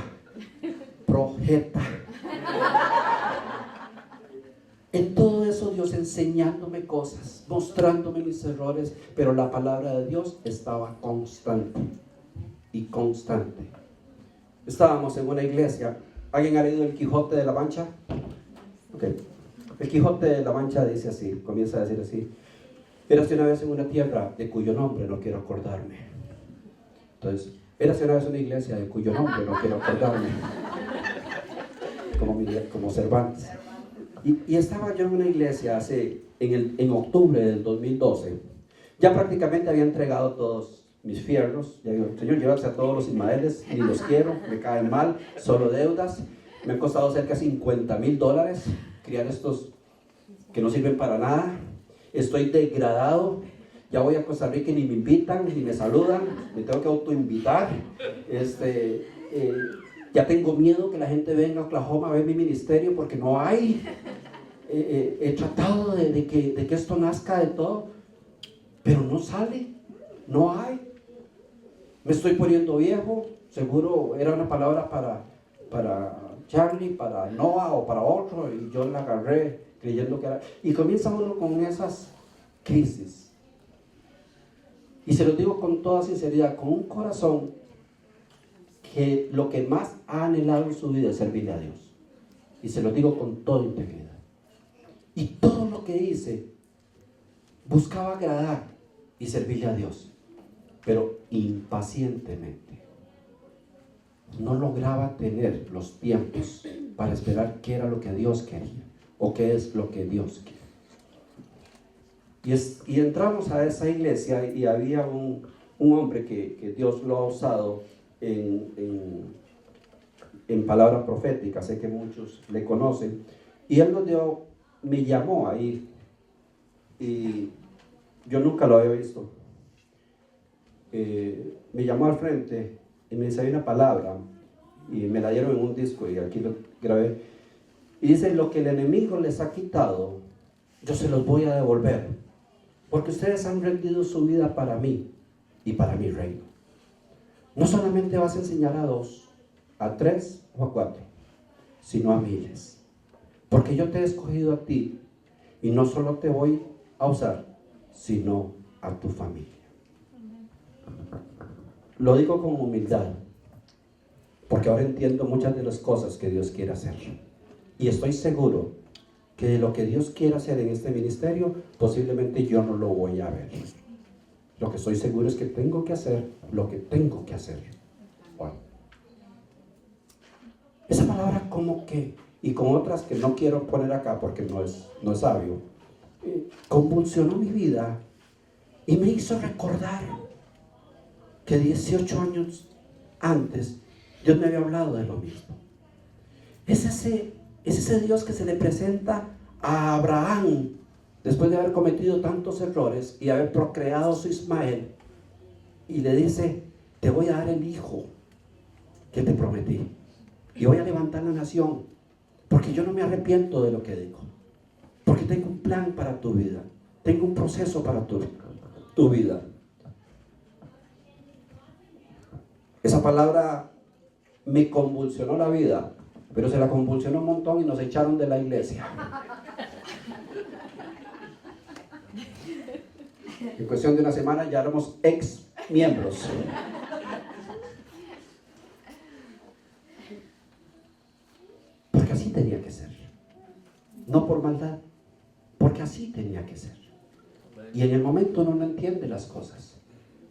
En todo eso Dios enseñándome cosas, mostrándome mis errores, pero la palabra de Dios estaba constante y constante. Estábamos en una iglesia. ¿Alguien ha leído el Quijote de la Mancha? Okay. El Quijote de la Mancha dice así, comienza a decir así: érase una vez en una tierra de cuyo nombre no quiero acordarme. Entonces, érase una vez una iglesia de cuyo nombre no quiero acordarme. Como Cervantes. Y estaba yo en una iglesia en octubre del 2012. Ya prácticamente había entregado todos mis fierros. Ya digo, Señor, llévate a todos los Ismaeles, ni los quiero, me caen mal, solo deudas. Me han costado cerca de $50,000 criar estos que no sirven para nada. Estoy degradado. Ya voy a Costa Rica y ni me invitan, ni me saludan. Me tengo que autoinvitar. Ya tengo miedo que la gente venga a Oklahoma a ver mi ministerio porque no hay. He tratado de que esto nazca de todo, pero no sale, no hay. Me estoy poniendo viejo. Seguro era una palabra para Charlie, para Noah o para otro, y yo la agarré creyendo que era. Y comienza uno con esas crisis. Y se lo digo con toda sinceridad, con un corazón que lo que más ha anhelado en su vida es servirle a Dios. Y se lo digo con toda integridad. Y todo lo que hice buscaba agradar y servirle a Dios, pero impacientemente. No lograba tener los tiempos para esperar qué era lo que Dios quería o qué es lo que Dios quiere. Y entramos a esa iglesia y había un hombre que Dios lo ha usado en palabras proféticas. Sé que muchos le conocen. Y él me llamó a ir. Y yo nunca lo había visto. Me llamó al frente y me dice: hay una palabra, y me la dieron en un disco y aquí lo grabé, y dice: lo que el enemigo les ha quitado, yo se los voy a devolver, porque ustedes han rendido su vida para mí y para mi reino. No solamente vas a enseñar a 2, a 3 o a 4, sino a miles, porque yo te he escogido a ti, y no solo te voy a usar, sino a tu familia. Lo digo con humildad, porque ahora entiendo muchas de las cosas que Dios quiere hacer. Y estoy seguro que de lo que Dios quiere hacer en este ministerio, posiblemente yo no lo voy a ver. Lo que estoy seguro es que tengo que hacer lo que tengo que hacer hoy. Esa palabra como que, y con otras que no quiero poner acá porque no es sabio, convulsionó mi vida y me hizo recordar que 18 años antes Dios me había hablado de lo mismo. Es ese Dios que se le presenta a Abraham después de haber cometido tantos errores y haber procreado a su Ismael, y le dice: te voy a dar el hijo que te prometí y voy a levantar la nación, porque yo no me arrepiento de lo que digo, porque tengo un plan para tu vida, tengo un proceso para tu vida. Esa palabra me convulsionó la vida, pero se la convulsionó un montón y nos echaron de la iglesia. En cuestión de una semana ya éramos ex miembros. Porque así tenía que ser. No por maldad, porque así tenía que ser. Y en el momento uno no entiende las cosas.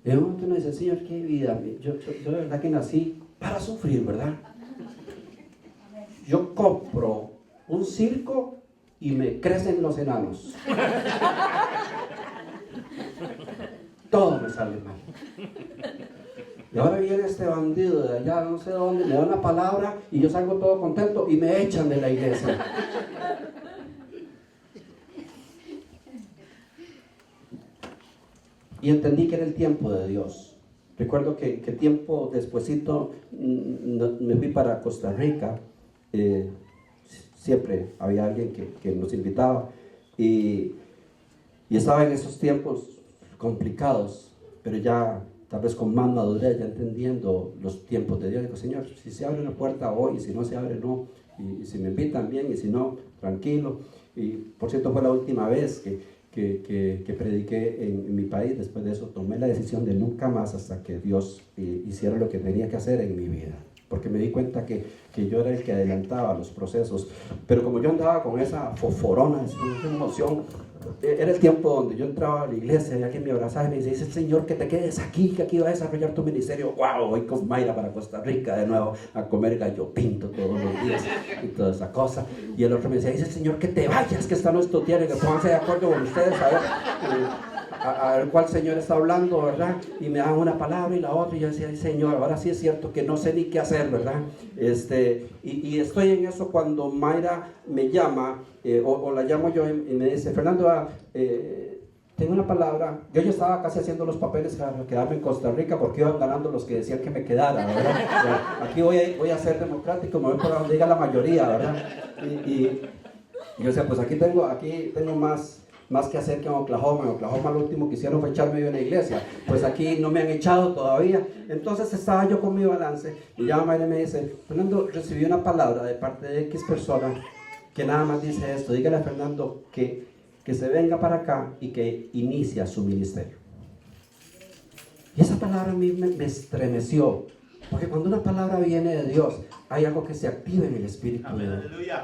En el momento uno dice: Señor, qué vida. Yo de verdad que nací para sufrir, ¿verdad? Yo compro un circo y me crecen los enanos. Todo me sale mal. Y ahora viene este bandido de allá, no sé dónde, me da una palabra y yo salgo todo contento y me echan de la iglesia. Y entendí que era el tiempo de Dios. Recuerdo que tiempo despuesito me fui para Costa Rica. Siempre había alguien que nos invitaba y estaba en esos tiempos complicados, pero ya tal vez con más madurez, ya entendiendo los tiempos de Dios. Digo: Señor, si se abre una puerta hoy, y si no se abre, no, y si me invitan bien, y si no, tranquilo. Y por cierto, fue la última vez que prediqué en mi país. Después de eso tomé la decisión de nunca más, hasta que Dios hiciera lo que tenía que hacer en mi vida, porque me di cuenta que yo era el que adelantaba los procesos. Pero como yo andaba con esa foforona, esa emoción, era el tiempo donde yo entraba a la iglesia y alguien me abrazaba y me dice: Señor, que te quedes aquí, que aquí vas a desarrollar tu ministerio. ¡Wow! Voy con Mayra para Costa Rica de nuevo a comer gallo pinto todos los días y toda esa cosa. Y el otro me decía: dice el Señor que te vayas, que esta no es tu tierra, y que pónganse de acuerdo con ustedes a ver cuál Señor está hablando, ¿verdad? Y me daban una palabra y la otra, y yo decía: ay, Señor, ahora sí es cierto que no sé ni qué hacer, ¿verdad? Y estoy en eso cuando Mayra me llama, o la llamo yo, y me dice: Fernando, tengo una palabra. Yo estaba casi haciendo los papeles para quedarme en Costa Rica, porque iban ganando los que decían que me quedara, ¿verdad? O sea, aquí voy a ser democrático, me voy por donde diga la mayoría, ¿verdad? Y yo decía: pues aquí tengo más que hacer que en Oklahoma. En Oklahoma lo último que hicieron fue echarme de una iglesia. Pues aquí no me han echado todavía. Entonces estaba yo con mi balance y llama Mayra y me dice: Fernando, recibí una palabra de parte de X persona que nada más dice esto: dígale a Fernando que se venga para acá y que inicia su ministerio. Y esa palabra a mí me estremeció, porque cuando una palabra viene de Dios, hay algo que se activa en el Espíritu de Dios. Aleluya.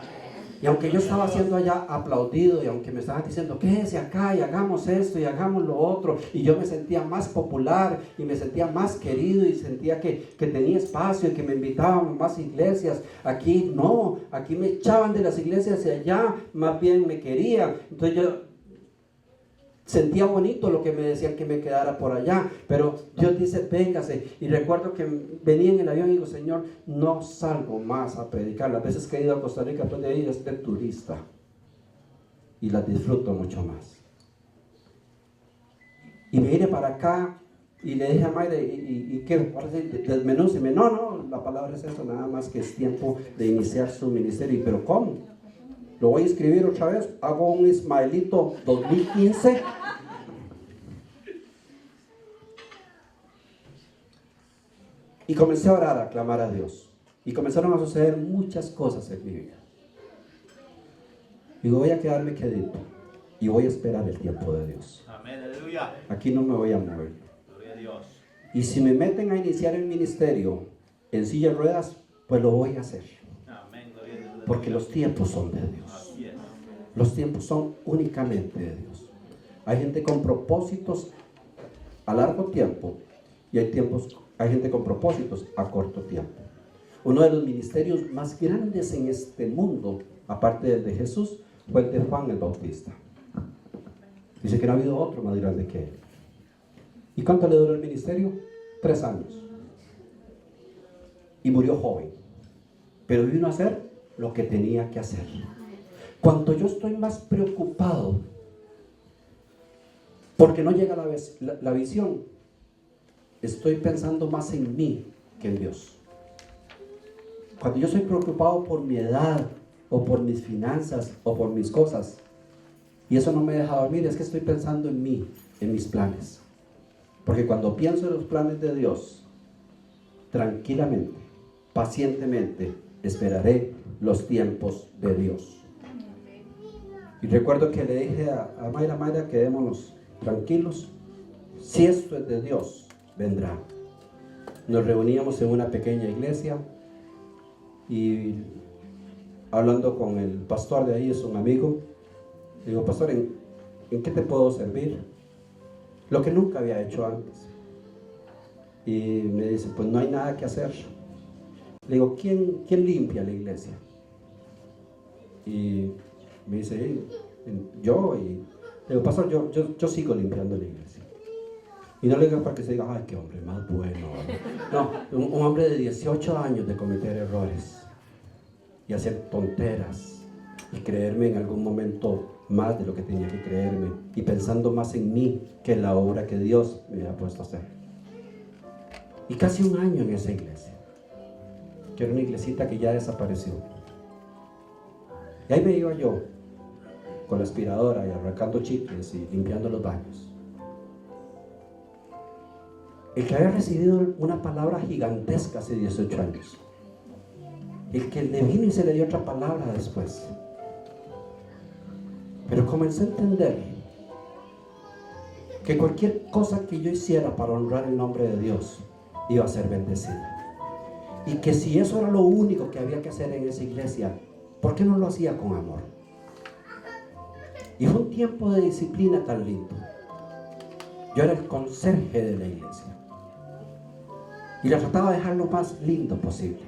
Y aunque yo estaba siendo allá aplaudido, y aunque me estaban diciendo: quédese acá y hagamos esto y hagamos lo otro, y yo me sentía más popular y me sentía más querido y sentía que tenía espacio y que me invitaban a más iglesias, aquí no, aquí me echaban de las iglesias y allá más bien me querían. Entonces yo sentía bonito lo que me decían, que me quedara por allá, pero Dios dice: véngase. Y recuerdo que venía en el avión y digo: Señor, no salgo más a predicar. Las veces que he ido a Costa Rica, pues de ahí de turista, y las disfruto mucho más. Y me vine para acá y le dije a Mayra: ¿y qué? Desmenúceme. No, la palabra es eso, nada más que es tiempo de iniciar su ministerio. ¿Pero cómo? Lo voy a escribir otra vez. Hago un Ismaelito 2015. Y comencé a orar, a clamar a Dios. Y comenzaron a suceder muchas cosas en mi vida. Digo: voy a quedarme quedito y voy a esperar el tiempo de Dios. Amén, aleluya. Aquí no me voy a mover. Gloria a Dios. Y si me meten a iniciar el ministerio en silla de ruedas, pues lo voy a hacer. Amén, gloria a Dios. Porque los tiempos son de Dios. Así es. Los tiempos son únicamente de Dios. Hay gente con propósitos a largo tiempo y hay gente con propósitos a corto tiempo. Uno de los ministerios más grandes en este mundo, aparte del de Jesús, fue el de Juan el Bautista. Dice que no ha habido otro más grande que él. ¿Y cuánto le duró el ministerio? 3 años. Y murió joven. Pero vino a hacer lo que tenía que hacer. Cuando yo estoy más preocupado porque no llega la visión, estoy pensando más en mí que en Dios. Cuando yo estoy preocupado por mi edad, o por mis finanzas, o por mis cosas, y eso no me deja dormir, es que estoy pensando en mí, en mis planes. Porque cuando pienso en los planes de Dios, tranquilamente, pacientemente, esperaré los tiempos de Dios. Y recuerdo que le dije a Mayra, quedémonos tranquilos. Si esto es de Dios, vendrá. Nos reuníamos en una pequeña iglesia y hablando con el pastor de ahí, es un amigo, le digo, pastor, ¿en qué te puedo servir? Lo que nunca había hecho antes. Y me dice, pues no hay nada que hacer. Le digo, ¿quién limpia la iglesia? Y me dice, yo. Y le digo, pastor, yo sigo limpiando la iglesia. Y no le digo para que se diga, ay, qué hombre más bueno. No, un hombre de 18 años de cometer errores y hacer tonteras y creerme en algún momento más de lo que tenía que creerme y pensando más en mí que en la obra que Dios me había puesto a hacer. Y casi un año en esa iglesia, que era una iglesita que ya desapareció. Y ahí me iba yo con la aspiradora y arrancando chicles y limpiando los baños. El que había recibido una palabra gigantesca hace 18 años. El que le vino y se le dio otra palabra después. Pero comencé a entender que cualquier cosa que yo hiciera para honrar el nombre de Dios iba a ser bendecida. Y que si eso era lo único que había que hacer en esa iglesia, ¿por qué no lo hacía con amor? Y fue un tiempo de disciplina tan lindo. Yo era el conserje de la iglesia. Y la trataba de dejar lo más lindo posible.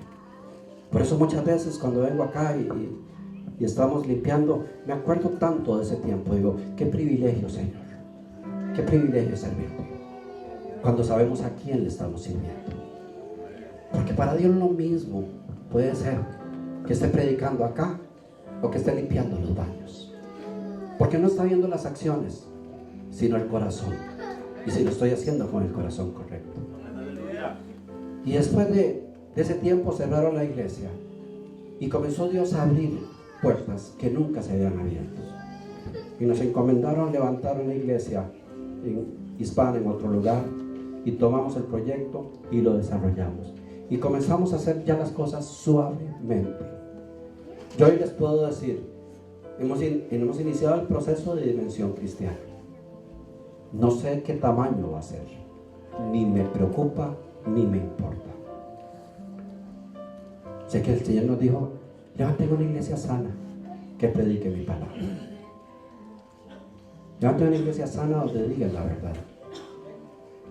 Por eso muchas veces cuando vengo acá y estamos limpiando, me acuerdo tanto de ese tiempo. Digo, qué privilegio, Señor. Qué privilegio servirte. Cuando sabemos a quién le estamos sirviendo. Porque para Dios lo mismo puede ser que esté predicando acá o que esté limpiando los baños. Porque no está viendo las acciones, sino el corazón. Y si lo estoy haciendo con el corazón correcto. Y después de ese tiempo cerraron la iglesia y comenzó Dios a abrir puertas que nunca se habían abierto. Y nos encomendaron levantar una iglesia hispana en otro lugar y tomamos el proyecto y lo desarrollamos. Y comenzamos a hacer ya las cosas suavemente. Yo hoy les puedo decir, hemos iniciado el proceso de dimensión cristiana. No sé qué tamaño va a ser, ni me preocupa, ni me importa. Sé que el Señor nos dijo, levanten una iglesia sana que predique mi palabra. Levanten una iglesia sana donde digan la verdad.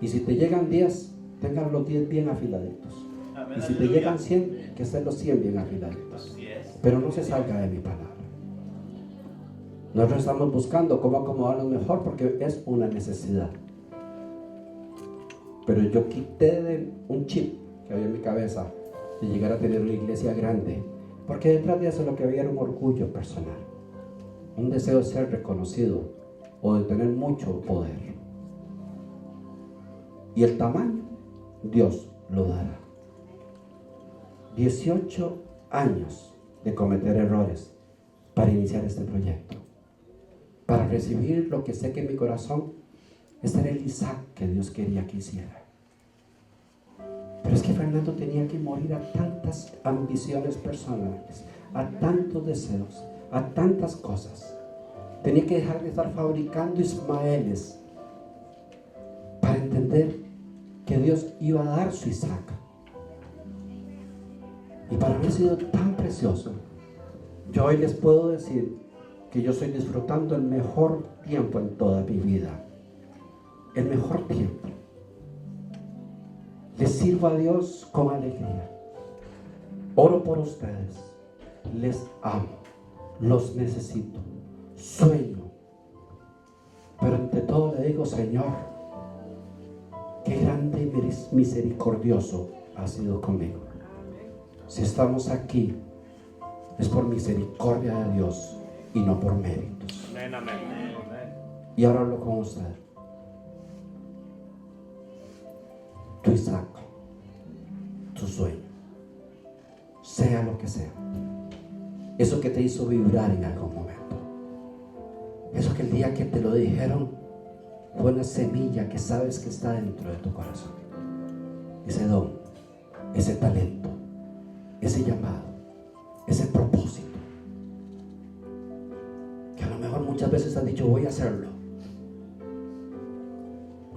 Y si te llegan 10, tengan los 10 bien afiladitos. Amén, y si te llegan 100, que estén los 100 bien afiladitos. Pero no se salga de mi palabra. Nosotros estamos buscando cómo acomodarnos mejor porque es una necesidad. Pero yo quité un chip que había en mi cabeza de llegar a tener una iglesia grande, porque detrás de eso lo que había era un orgullo personal, un deseo de ser reconocido o de tener mucho poder. Y el tamaño, Dios lo dará. 18 años de cometer errores para iniciar este proyecto, para recibir lo que sé que en mi corazón este era el Isaac que Dios quería que hiciera. Pero es que Fernando tenía que morir a tantas ambiciones personales, a tantos deseos, a tantas cosas. Tenía que dejar de estar fabricando Ismaeles para entender que Dios iba a dar su Isaac. Y para mí ha sido tan precioso. Yo hoy les puedo decir que yo estoy disfrutando el mejor tiempo en toda mi vida. El mejor tiempo. Les sirvo a Dios con alegría. Oro por ustedes. Les amo. Los necesito. Sueño. Pero ante todo le digo, Señor, qué gran grande y misericordioso ha sido conmigo. Si estamos aquí, es por misericordia de Dios y no por méritos. Amén, amén. Y ahora hablo con usted. Tu Isaac, tu sueño, sea lo que sea, eso que te hizo vibrar en algún momento, eso que el día que te lo dijeron fue una semilla que sabes que está dentro de tu corazón, ese don, ese talento, ese llamado, ese propósito, que a lo mejor muchas veces has dicho voy a hacerlo,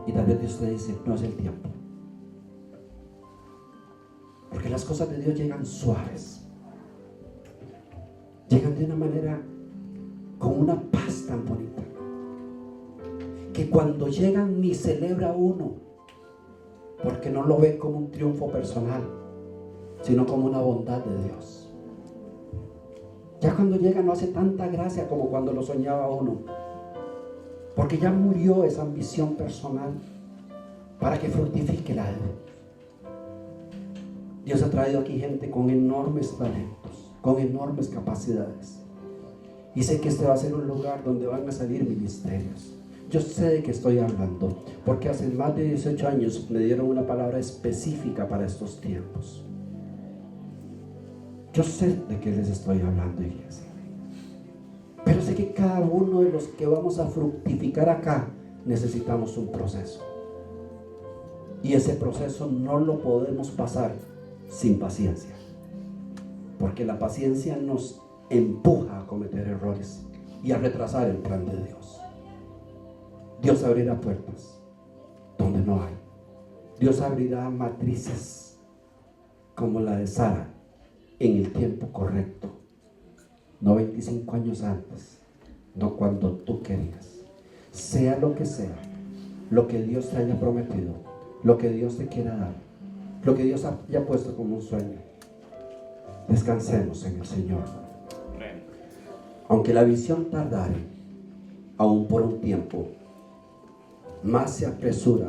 y tal vez Dios te dice no es el tiempo. Porque las cosas de Dios llegan suaves, llegan de una manera, con una paz tan bonita, que cuando llegan ni celebra uno, porque no lo ve como un triunfo personal, sino como una bondad de Dios. Ya cuando llega no hace tanta gracia como cuando lo soñaba uno, porque ya murió esa ambición personal para que fructifique la de Dios. Dios ha traído aquí gente con enormes talentos, con enormes capacidades. Y sé que este va a ser un lugar donde van a salir ministerios. Yo sé de qué estoy hablando, porque hace más de 18 años me dieron una palabra específica para estos tiempos. Yo sé de qué les estoy hablando, iglesia. Pero sé que cada uno de los que vamos a fructificar acá necesitamos un proceso. Y ese proceso no lo podemos pasar sin paciencia, porque la paciencia nos empuja a cometer errores y a retrasar el plan de Dios. Dios abrirá puertas donde no hay. Dios abrirá matrices como la de Sara en el tiempo correcto, no 25 años antes, no cuando tú querías. Sea lo que sea, lo que Dios te haya prometido, lo que Dios te quiera dar, lo que Dios haya puesto como un sueño, descansemos en el Señor. Aunque la visión tardare, aún por un tiempo, más se apresura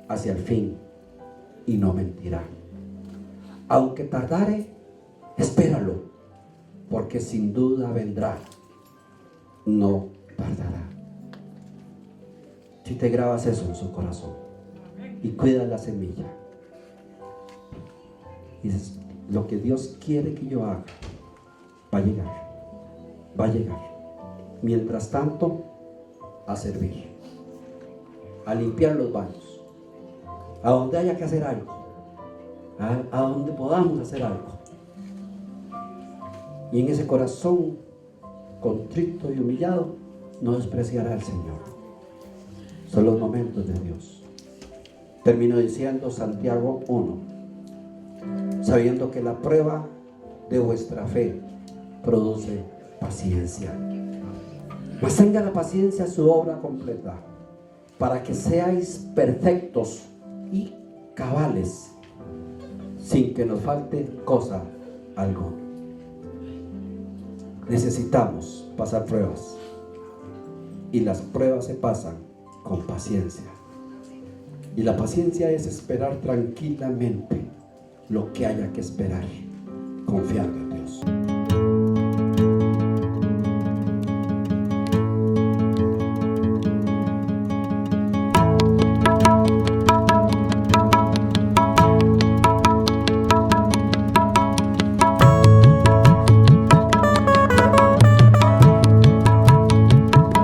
hacia el fin y no mentirá. Aunque tardare, espéralo, porque sin duda vendrá, no tardará. Si te grabas eso en su corazón y cuidas la semilla, y dices, lo que Dios quiere que yo haga va a llegar, va a llegar. Mientras tanto, a servir, a limpiar los baños, a donde haya que hacer algo, a donde podamos hacer algo. Y en ese corazón contrito y humillado, no despreciará al Señor. Son los momentos de Dios. Termino diciendo Santiago 1, sabiendo que la prueba de vuestra fe produce paciencia. Mas tenga la paciencia su obra completa, para que seáis perfectos y cabales, sin que nos falte cosa alguna. Necesitamos pasar pruebas, y las pruebas se pasan con paciencia. Y la paciencia es esperar tranquilamente lo que haya que esperar, confiando en Dios.